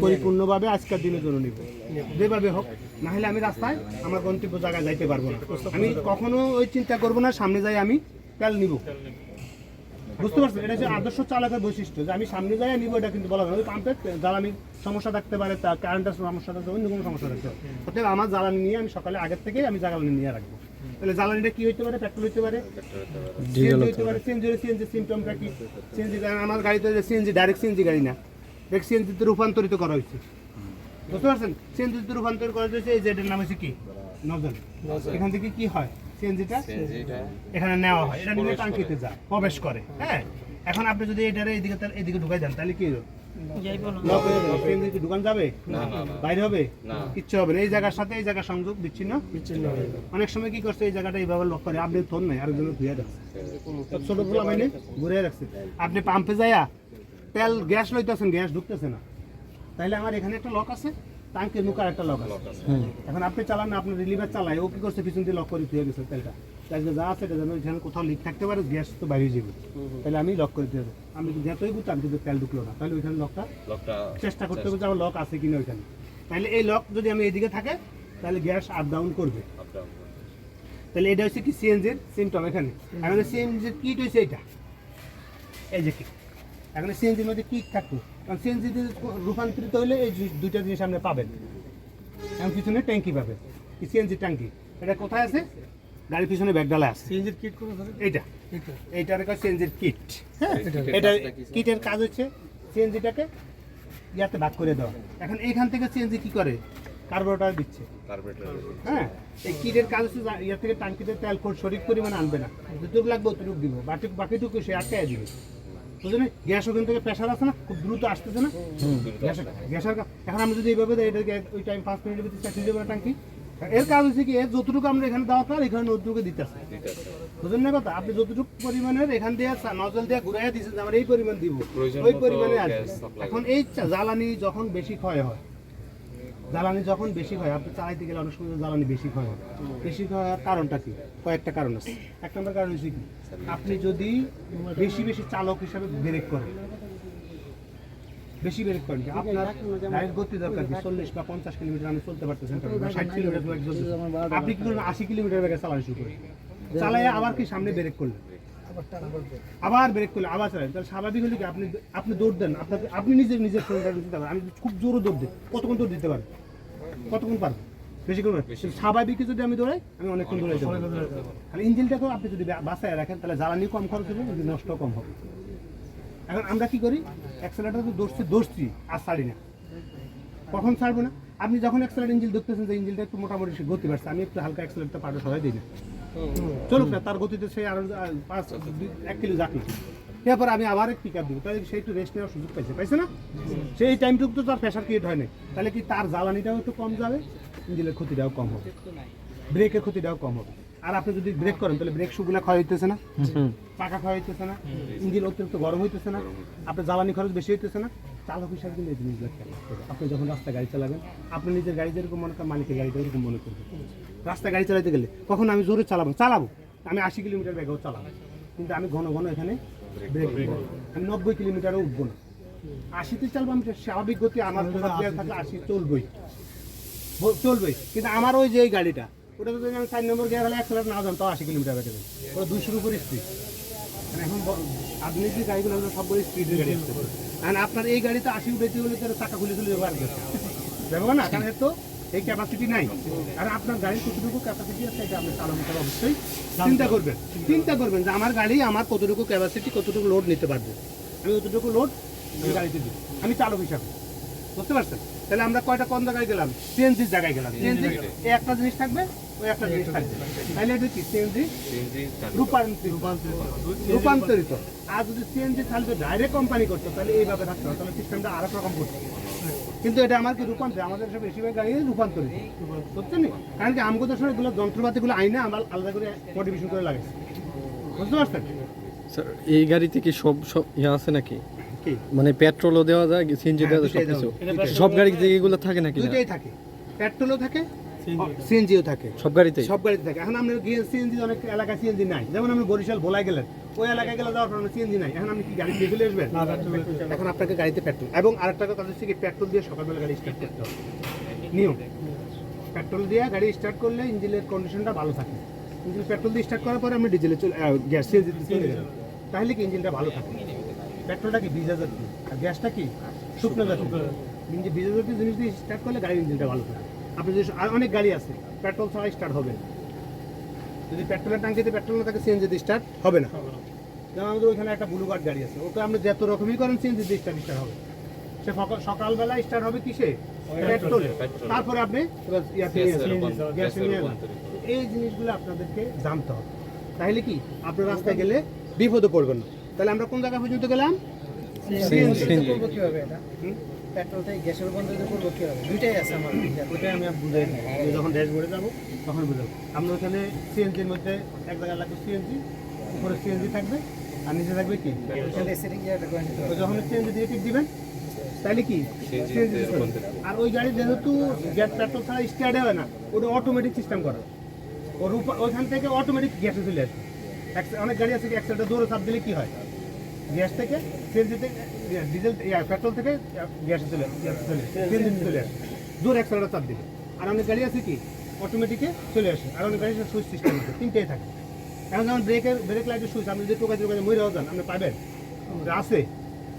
পরিপূর্ণভাবে আজকের দিনের জন্য নিব যেভাবে হোক না হলে আমি রাস্তায় আমার গন্তব্য জায়গায় যাইতে পারবো না আমি কখনো ওই চিন্তা করবো না সামনে যাই আমি তেল নিব বুঝতে পারছেন এটা হচ্ছে আদর্শ চালকের বৈশিষ্ট্য যে আমি সামনে যাই নিব এটা কিন্তু বলা যায় ওই পাম্পের জ্বালানির সমস্যা থাকতে পারে তার কারেন্টের সমস্যা থাকতে পারে অন্য কোনো সমস্যা থাকতে পারে অতএব আমার জ্বালানি নিয়ে আমি সকালে আগের থেকে আমি জ্বালানি নিয়ে রাখবো তাহলে জ্বালানিটা কি হইতে পারে পেট্রোল হইতে পারে সিএনজি হইতে পারে সিএনজি সিমটমটা কি সিএনজি আমার গাড়িতে সিএনজি ডাইরেক্ট সিএনজি গাড়ি না ডাইরেক্ট সিএনজিতে রূপান্তরিত করা হয়েছে বুঝতে পারছেন সিএনজিতে রূপান্তরিত করা হয়েছে এই জেডের নাম হচ্ছে কি নজল এখান থেকে কি হয় সিএনজিটা এখানে নেওয়া হয় এটা নিয়ে টাঙ্কিতে যায় প্রবেশ করে হ্যাঁ এখন আপনি যদি এটারে এদিকে ঢুকাই দেন তাহলে কি হবে সিএনজি কি ঢুকান যাবে বাইরে হবে কিচ্ছু হবে না এই জায়গার সাথে এই জায়গার সংযোগ বিচ্ছিন্ন হবে অনেক সময় কি করছে এই জায়গাটা এইভাবে লক করে আপনি থন নাই আরেকজনের ধুয়ে রাখছে ছোট গুলো মানে ঘুরে রাখছে আপনি পাম্পে যাইয়া তেল গ্যাস লইতেছেন গ্যাস ঢুকতেছে না তাহলে আমার এখানে একটা লক আছে টাঙ্কির মুখে একটা লক আছে এখন আপনি চালান না আপনার রিলিভার চালায় ও কি করছে পিছন দিয়ে লক করে ধুয়ে গেছে তেলটা তাই যা আছে এটা যেন এখানে কোথাও লিক থাকতে পারে গ্যাস তো বাইরে যাবে তাহলে আমি লক করে দিয়ে দেবো আমি যতই বুঝতাম কিন্তু তেল ঢুকলো না তাহলে ওইখানে লকটা চেষ্টা করতে হবে যে আমার লক আছে কিনা ওইখানে তাহলে এই লক যদি আমি এইদিকে থাকে তাহলে গ্যাস আপ ডাউন করবে তাহলে এটা হচ্ছে কি সিএনজির সিমটম এখানে এখন সিএনজির কিট হয়েছে এটা এই যে কিট এখন সিএনজির মধ্যে কিট থাকতো কারণ সিএনজিতে রূপান্তরিত হলে এই দুইটা জিনিস আপনি পাবেন এখন পিছনে ট্যাঙ্কি পাবেন কি সিএনজি ট্যাঙ্কি এটা কোথায় আছে গাড়ির পিছনে ব্যাগ ডালা আছে সিএনজির কিট কোন এইটা এইটার কাছে সিএনজির কিট হ্যাঁ এটা কিটের কাজ হচ্ছে সিএনজিটাকে ইয়াতে ভাগ করে দেওয়া এখন এইখান থেকে সিএনজি কি করে কার্বোরেটর দিচ্ছে হ্যাঁ এই কিটের কাজ হচ্ছে ইয়ার থেকে টাঙ্কিতে তেল সঠিক পরিমাণে আনবে না যতটুকু লাগবে অতটুকু দিব বাকিটুকু সে আটকায় দিবে বুঝলেন গ্যাস ওখান থেকে প্রেশার আছে না খুব দ্রুত আসতেছে না গ্যাসের এখন আমি যদি এইভাবে দেয় এটাকে ওই টাইম 5 মিনিটের ভিতরে শেষ হয়ে যাবে টাঙ্কি এর কাজ হচ্ছে কি এর যতটুকু আমরা এখানে দরকার এখানে অতটুকু দিতেছে বুঝলেন না কথা আপনি যতটুকু পরিমাণের এখান দিয়ে নজল দিয়ে ঘুরাইয়া দিচ্ছেন আমরা এই পরিমাণ দিব ওই পরিমাণে আসবে এখন এই জ্বালানি যখন বেশি ক্ষয় হয় আপনি চালাইতে গেলে অনেক সময় জ্বালানি বেশি ক্ষয় হয় বেশি ক্ষয় হওয়ার কারণটা কি কয়েকটা কারণ আছে এক নম্বর কারণ হচ্ছে কি আপনি যদি বেশি চালক হিসাবে ব্রেক করেন আপনার গাড়ির গতি দরকার কি 40 বা 50 কিলোমিটার আমি চলতে পারতেছেন 60 কিলোমিটার আপনি কি করবেন 80 কিলোমিটার বেগে চালানো শুরু করেন চালাইয়া আবার কি সামনে ব্রেক করলেন আবার ব্রেক করলে আবার চালান তাহলে স্বাভাবিক হলে কি আপনি দৌড় দেন আপনি নিজের শরীরটা দিতে পারেন আমি খুব জোরে দৌড় দিই কতক্ষণ দৌড় দিতে পারেন কতক্ষণ পারবেন বেশি করবেন স্বাভাবিক যদি আমি দৌড়াই আমি অনেকক্ষণ দৌড়াই দেবো তাহলে ইঞ্জিনটাকেও আপনি যদি বাসায় রাখেন তাহলে জ্বালানি কম খরচ হবে যদি নষ্ট কম হবে এখন আমরা কি করি অ্যাক্সেলেটার তো দৌড়ছি আর ছাড়ি না কখন ছাড়বো না আপনি যখন অ্যাক্সেলেটার ইঞ্জিন দেখতেছেন যে ইঞ্জিনটা একটু মোটামুটি সে গতি বাড়ছে আমি একটু হালকা অ্যাক্সেলেটারটা পাটা সবাই দিই না চলুক না তার গতিতে সে আরো 1 কিলো যাক না এরপর আমি আবার এক পিক আপ দিব তাহলে সে একটু রেস্ট নেওয়ার সুযোগ পাইছে না সেই টাইমটুকু তো তার প্রেশার ক্রিয়েট হয় না তাহলে কি তার জ্বালানিটাও একটু কম যাবে ইঞ্জিনের ক্ষতিটাও কম হবে ব্রেকের ক্ষতিটাও কম হবে আর আপনি যদি ব্রেক করেন তাহলে ব্রেক শুগুলা ক্ষয় হইতেছে না পাকা ক্ষয় হইতেছে না ইঞ্জিন অতিরিক্ত গরম হইতেছে না আপনার জ্বালানি খরচ বেশি হইতেছে না চালক হিসাবে কিন্তু এই জিনিসগুলো খেয়াল রাখতে হবে আপনি যখন রাস্তায় গাড়ি চালাবেন আপনি নিজের গাড়ি যেরকম মনে করেন মালিকের গাড়িটা ওরকম মনে করবেন রাস্তায় গাড়ি চালাতে গেলে কখন আমি জোরে চালাবো আমি 80 কিলোমিটার বেগেও চালাবো কিন্তু আমি ঘন ঘন এখানে ব্রেক দেবো আমি 90 কিলোমিটারও উঠবো না 80তে চালবো আমি স্বাভাবিক গতি আমার থাকলে 80 চলবেই কিন্তু আমার ওই যে এই গাড়িটা ওটা যদি আমি 4 নম্বর গিয়ে গেলে 100 না যান তাও 80 কিলোমিটার বেগে যাবে ওটা 200-এর উপর স্পিড এখন আধুনিক যে গাড়িগুলো সবগুলো স্পিডের গাড়ি আসতে পারে আর আপনার এই গাড়িতে 80 উঠেতে হলে তার চাকা খুলে চলে যাবে আর যাবে না কারণ তো এই ক্যাপাসিটি নাই আর আপনার গাড়ির কতটুকু ক্যাপাসিটি আছে এটা আপনি চালক হিসেবে অবশ্যই চিন্তা করবেন যে আমার গাড়ি আমার কতটুকু ক্যাপাসিটি কতটুকু লোড নিতে পারবে আমি অতটুকু লোড গাড়িতে দিই আমি চালক হিসাবে বুঝতে পারছেন? তাহলে আমরা কয়টা কোন জায়গায় গেলাম? সিএনজির জায়গায় গেলাম। সিএনজি এই একটা জিনিস থাকবে, ওই একটা জিনিস থাকবে। তাহলে এটা কি সিএনজি সিএনজি রূপান্তরিত। আর যদি সিএনজি তাহলে ডাইরেক্ট কোম্পানি করতো, তাহলে এইভাবে থাকতো, তাহলে সিস্টেমটা আর এক রকম করতো। কিন্তু এটা আমার কি রূপান্তর, আমাদের সব বেশিরভাগ গাড়ি রূপান্তরিত, বুঝছেন? কারণ কি আমাদের সময় এগুলো যন্ত্রপাতিগুলো আইনে আমরা আলাদা করে মডিফিকেশন করে লাগাইছি, বুঝতে পারছেন? স্যার এই গাড়িতে কি সব সব ইয়ে আছে নাকি? কি মানে পেট্রোলও দেওয়া যায়, সিএনজি দেওয়া যায়, সব কিছু? সব গাড়িতে এগুলো থাকে নাকি? না? দুইটাই থাকে, পেট্রোলও থাকে, সিএনজিও থাকে, সব গাড়িতেই? সব গাড়িতে থাকে। এখন আমরা সিএনজি অনেক এলাকায় সিএনজি নাই, যেমন আপনি বরিশাল ভোলায় গেলেন, ওই এলাকায় গেলে যাওয়ার পর সিএনজি নাই, এখন আপনি কি গাড়ি দিয়ে চলে আসবেন? এখন আপনাকে গাড়িতে পেট্রোল, এবং আরেকটা কথা হচ্ছে কি পেট্রোল দিয়ে সকালবেলা গাড়ি স্টার্ট করতে হবে, নিয়ম। পেট্রোল দিয়ে গাড়ি স্টার্ট করলে ইঞ্জিনের কন্ডিশনটা ভালো থাকে। ইঞ্জিন পেট্রোল দিয়ে স্টার্ট করার পরে আপনি ডিজেলে চলে গ্যাস সিএনজিতে চলে যাবেন, তাহলে কি ইঞ্জিনটা ভালো থাকে। পেট্রোলটা কি ভিজা জাতীয়, আর গ্যাসটা কি শুকনো জাতীয়। ইঞ্জিন ভিজা জাতীয় জিনিস দিয়ে স্টার্ট করলে গাড়ির ইঞ্জিনটা ভালো থাকে। আপনি যদি আর অনেক গাড়ি আছে পেট্রোল ছাড়া স্টার্ট হবে না, যদি পেট্রোলের ট্যাঙ্কিতে পেট্রোল না থাকে সিএনজি দিয়ে স্টার্ট হবে না। যেমন আমাদের ওইখানে একটা ব্লু কার্ড গাড়ি আছে, ওকে আপনি যত রকমই করেন সিএনজি দিয়ে স্টার্ট হবে। সে সকালবেলা স্টার্ট হবে কিসে? পেট্রোলে। তারপরে আপনি গ্যাস নিয়ে যান। এই জিনিসগুলো আপনাদেরকে জানতে হবে, তাহলে কি আপনার রাস্তায় গেলে বিপদে পড়বেন না। তাহলে আমরা কোন জায়গা পর্যন্ত গেলাম? করবো কিভাবে এটা? পেট্রোল থেকে গ্যাসের রূপান্তরিত করবো কিভাবে? দুইটাই আছে আমার। ওইটাই আমি বুঝাই দিই। আমি যখন ড্যাশবোর্ডে যাবো তখন বুঝাবো। আমরা ওখানে সিএনজির মধ্যে এক জায়গায় লাগবে সিএনজি, উপরে সিএনজি থাকবে আর নিচে থাকবে কি? সেটিং ইয়েটা করে নিতে হবে। তো যখন সিএনজি দিয়ে টিপ দিবেন তাহলে কি সিএনজি আর ওই গাড়ি যেহেতু গ্যাস পেট্রোল ছাড়া স্টার্ট হয় না, ওটা অটোমেটিক সিস্টেম করা, ওর ওইখান থেকে অটোমেটিক গ্যাসে চলে আসবে। অনেক গাড়ি আছে কি অ্যাক্সেলেটার দৌড়ে চাপ দিলে কি হয়? গ্যাস থেকে সিএনজি থেকে ডিজেল পেট্রোল থেকে গ্যাসে চলে সিএনজি চলে আসে, দূর অ্যাক্সেলেটার চাপ দিবে। আর অনেক গাড়ি আছে কি অটোমেটিকে চলে আসে, আর অনেক গাড়ি সুইচ সিস্টেম আছে, তিনটেই থাকে। এখন যেমন ব্রেক লাইটের সুইচ আপনি যদি টোকাতে মরেও যান আপনি পাবেন, আছে।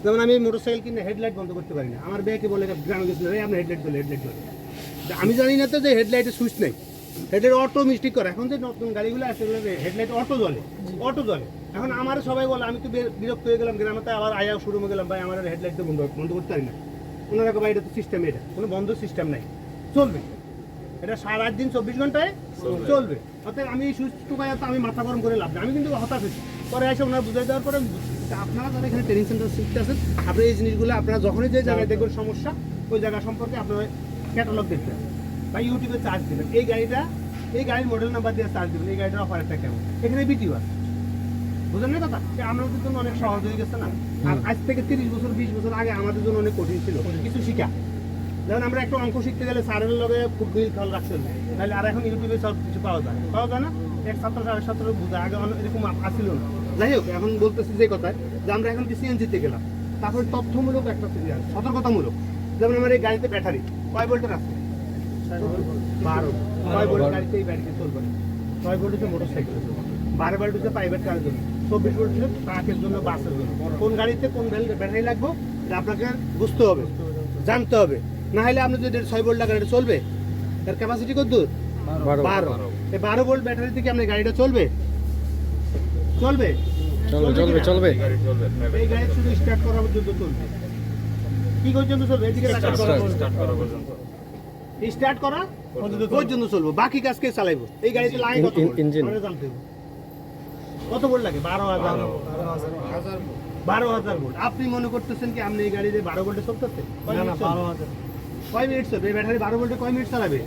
যেমন আমি মোটরসাইকেল কিনে হেডলাইট বন্ধ করতে পারি না, আমার ব্যাকে বলে গ্রামে গেছিল আপনি হেডলাইট চলে আমি জানি না তো যে হেডলাইটের সুইচ নেই, হেডলাইট অটো মিস্টেক করে। এখন যে নতুন গাড়িগুলো আছে হেডলাইট অটো জ্বলে। এখন আমার সবাই বলে, আমি তো বিরক্ত হয়ে গেলাম গ্রামে, আবার আয়া শুরু হয়ে গেলাম ভাই আমার হেডলাইট তো বন্ধ করতে পারি না। ওনারা ভাই এটা তো সিস্টেম, এটা কোনো বন্ধ সিস্টেম নাই, চলবে এটা 7-8 দিন 24 ঘন্টায় চলবে। অর্থাৎ আমি এই সুইচ টুকাই তো আমি মাথা গরম করে লাভ না, আমি কিন্তু হতাশ হয়েছি। পরে এসে ওনারা বুঝাই দেওয়ার পরে আপনারা যারা এখানে ট্রেনিং সেন্টার শিখতে আছেন, আপনারা এই জিনিসগুলো আপনারা যখনই যে জায়গায় দেখবেন সমস্যা, ওই জায়গা সম্পর্কে আপনারা ক্যাটালগ দেখতে হবে বা ইউটিউবে চার্জ দেবেন। এই গাড়ির মডেল নাম্বার দিয়ে চার্জ দেবেন, এই গাড়িটার অপারেটরটা কেমন, এখানে বিটিও আছে। বুঝলেন না কথা? আমাদের জন্য অনেক সহজ হয়ে গেছে না? আর আজ থেকে 30 বছর 20 বছর আগে আমাদের জন্য অনেক কঠিন ছিল কিছু শিখা। যেমন আমরা একটা অঙ্ক শিখতে গেলে স্যারের লগে খুব মিল খেয়াল রাখছেন, তাহলে আর এখন ইউটিউবে সব কিছু পাওয়া যায় না? এক ছাত্র 7.5 বুঝা, আগে এরকম আসছিল না। যাই হোক, এখন বলতেছি যে কথায় যে আমরা এখন কি সিএনজিতে গেলাম, তারপরে তথ্যমূলক একটা সতর্কতামূলক। যেমন আমার এই গাড়িতে ব্যাটারি কয় ভোল্টের আছে? 12। কয় ভোল্ট গাড়িতে এই ব্যাটারি চলবে না? 6 ভোল্ট হচ্ছে মোটরসাইকেল, 12 ভোল্ট হচ্ছে প্রাইভেট কারের জন্য, 24 ভোল্ট হচ্ছে ট্রাকের জন্য, বাসের জন্য। কোন গাড়িতে কোন ব্যাটারি লাগবে এটা আপনাকে বুঝতে হবে, জানতে হবে। না হলে আপনি যদি 6 ভোল্ট লাগান এটা চলবে? তার ক্যাপাসিটি কত দূর? 12। এই 12 ভোল্ট ব্যাটারি থেকে আপনার গাড়িটা চলবে? এই গাড়ি শুধু স্টার্ট করা পর্যন্ত চলবে। কি পর্যন্ত চলবে? এদিকে স্টার্ট করা পর্যন্ত চলবে, বাকি কাজ কে চালাইবো? এই গাড়িতে লাইন কত ইঞ্জিন জানতে হবে। কত ভোল্ট লাগে? 12,000 ভোল্ট। আপনি মনে করতেছেন কি আপনি এই গাড়িতে 12 ভোল্টে চলতেছে? কয় মিনিট চলবে? এই ব্যাটারি 12 ভোল্টে কয় মিনিট চালাবে?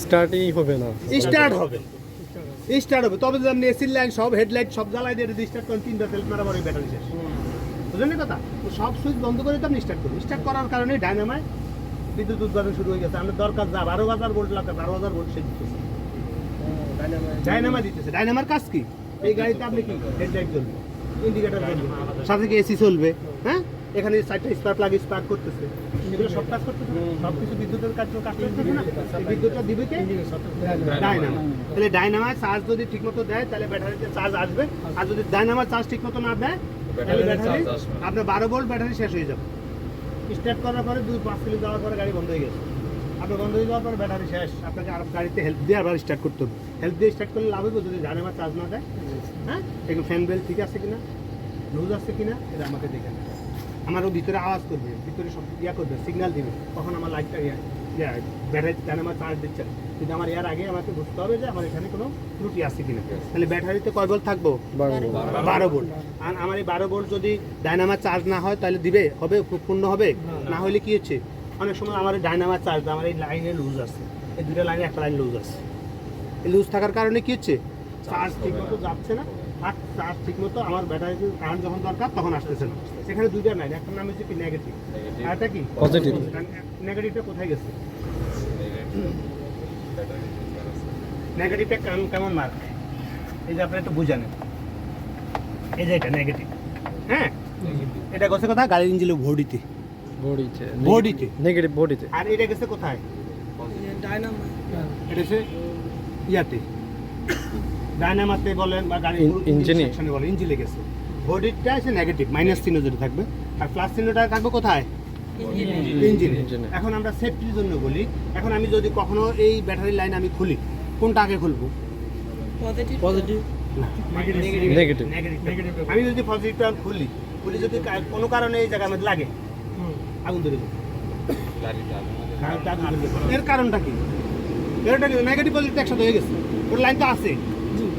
স্টার্টই হবে না। স্টার্ট হবে, তবে যদি আপনি এসির লাইন সব হেডলাইট সব জ্বালাই দিয়ে স্টার্ট করেন, 3টা তেল মারা পরে ব্যাটারি শেষ। বুঝলেন কথা? তো সব সুইচ বন্ধ করে তো আপনি স্টার্ট করুন। স্টার্ট করার কারণে ডায়নামায় বিদ্যুৎ উৎপাদন শুরু হয়ে গেছে। আমাদের দরকার যা 12,000 ভোল্ট লাগবে, 12,000 ভোল্ট সে দিতেছে, ডায়নামা দিতেছে। ডায়নামার কাজ কি? এই গাড়িতে আপনি কি হেডলাইট জ্বলবে, ইন্ডিকেটর জ্বলবে, সাথে কি এসি চলবে, হ্যাঁ, এখানে সাইডটা স্পার্ক করতেছে, এগুলো সব কাজ করতেছে, সব কিছু বিদ্যুতের কাজ করতেছে না? এই বিদ্যুৎটা দিবে কে? ডায়নামা। তাহলে ডায়নামায় চার্জ যদি ঠিকমতো দেয় তাহলে ব্যাটারিতে চার্জ আসবে, আর যদি ডায়নামার চার্জ ঠিকমতো না দেয় তাহলে ব্যাটারি আপনার 12 ভোল্ট ব্যাটারি শেষ হয়ে যাবে। স্টার্ট করার পরে 2-5 কিলো যাওয়ার পরে গাড়ি বন্ধ হয়ে গেছে, আপনার বন্ধ হয়ে যাওয়ার পরে ব্যাটারি শেষ। আপনাকে আর গাড়িতে হেল্প দিয়ে আবার স্টার্ট করতে হবে। হেল্প দিয়ে স্টার্ট করলে লাভ হবে যদি ডায়নামার চার্জ না দেয়। হ্যাঁ, এগুলো ফ্যান বেল্ট ঠিক আছে কিনা, লুজ আছে কিনা, এটা আমাকে দেখে নেবে। আমারও ভিতরে আওয়াজ করবে, ভিতরে সব ইয়া করবে, সিগন্যাল দিবে, তখন আমার লাইটটা ব্যাটারি আমার চার্জ দিচ্ছে না। কিন্তু আমার এর আগে আমাকে বুঝতে হবে যে আমার এখানে কোনো ত্রুটি আছে কিনা। তাহলে ব্যাটারিতে কয় ভোল্ট থাকবো? 12 ভোল্ট। আর আমার এই 12 ভোল্ট যদি ডায়নামা চার্জ না হয় তাহলে দিবে হবে, পূর্ণ হবে না হলে কি হচ্ছে, অনেক সময় আমার ডায়নামা চার্জ আমার এই লাইনে লুজ আছে, এই দুটো লাইনে একটা লাইন লুজ আছে। এই লুজ থাকার কারণে কি হচ্ছে, চার্জ ঠিক মতো যাচ্ছে না, আর চার্জ ঠিক মতো আমার ব্যাটারিতে কারেন্ট যখন দরকার তখন আসতেছে না। সেখানে দুইটা লাইন, একটা নাম হচ্ছে কি নেগেটিভ, আর একটা কি পজিটিভ। নেগেটিভটা কোথায় গেছে? নেগেটিভটা কেমন মার্ক, এই যে আপনি একটু বুঝে নেন, এই যে এটা নেগেটিভ, হ্যাঁ এটা গেছে কোথায়? গাড়ির ইঞ্জিনের বডিতে, বডিতে বডিতে, নেগেটিভ বডিতে। আর এটা গেছে কোথায়? এটা হচ্ছে ইয়াতে, ডায়নামাতে বলেন বা গাড়ির ইঞ্জিনে সেকশনে বলেন, ইঞ্জিনে গেছে। বডিটা হচ্ছে নেগেটিভ, মাইনাস চিহ্ন যেটা থাকবে, আর প্লাস চিহ্নটা থাকবে কোথায়? ইঞ্জিনে। ইঞ্জিনে। এখন আমরা সেফটির জন্য বলি, এখন আমি যদি কখনো এই ব্যাটারি লাইন আমি খুলি, কোনটা আগে খুলবো? Positive negative. আমি যদি পজিটিভটা খুলি, যদি কোনো কারণে এই জায়গার মধ্যে লাগে, আগুন ধরে যাবে। গাড়িতে আগুন ধরে যাবে। এর কারণটা কি? এরটা কি নেগেটিভ পজিটিভ একসাথে হয়ে গেছে, ওর লাইন তো আছে,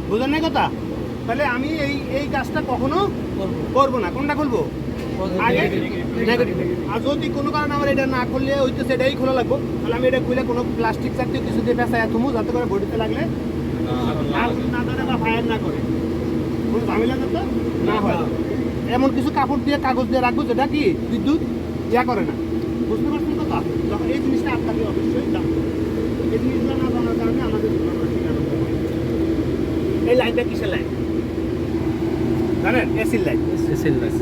বুঝলেন না কথা? তাহলে আমি এই কাজটা কখনো করবো না। কোনটা খুলবো? আগে নেগেটিভ। আর যদি কোনো কারণে আমার এটা না খুললে হইতেছে এটাই খোলা লাগবো, তাহলে আমি এটা খুলে কোনো প্লাস্টিক জাতীয় কিছু দিয়ে পেঁচায় থুমু, যাতে করে বডিতে লাগলে আগুন না ধরে বা ফায়ার না করে, কোনো ঝামেলা যাতে না হয়। এমন কিছু কাপড় দিয়ে কাগজ দিয়ে রাখবো যেটা কি বিদ্যুৎ ইয়া করে না, বুঝতে পারছেন কথা? যখন এই জিনিসটা আপনাকে অবশ্যই জানতে হবে। এই জিনিসটা না জানার কারণে আমাদের এই লাইনটা কিসের লাইন জানেন? এসির লাইন।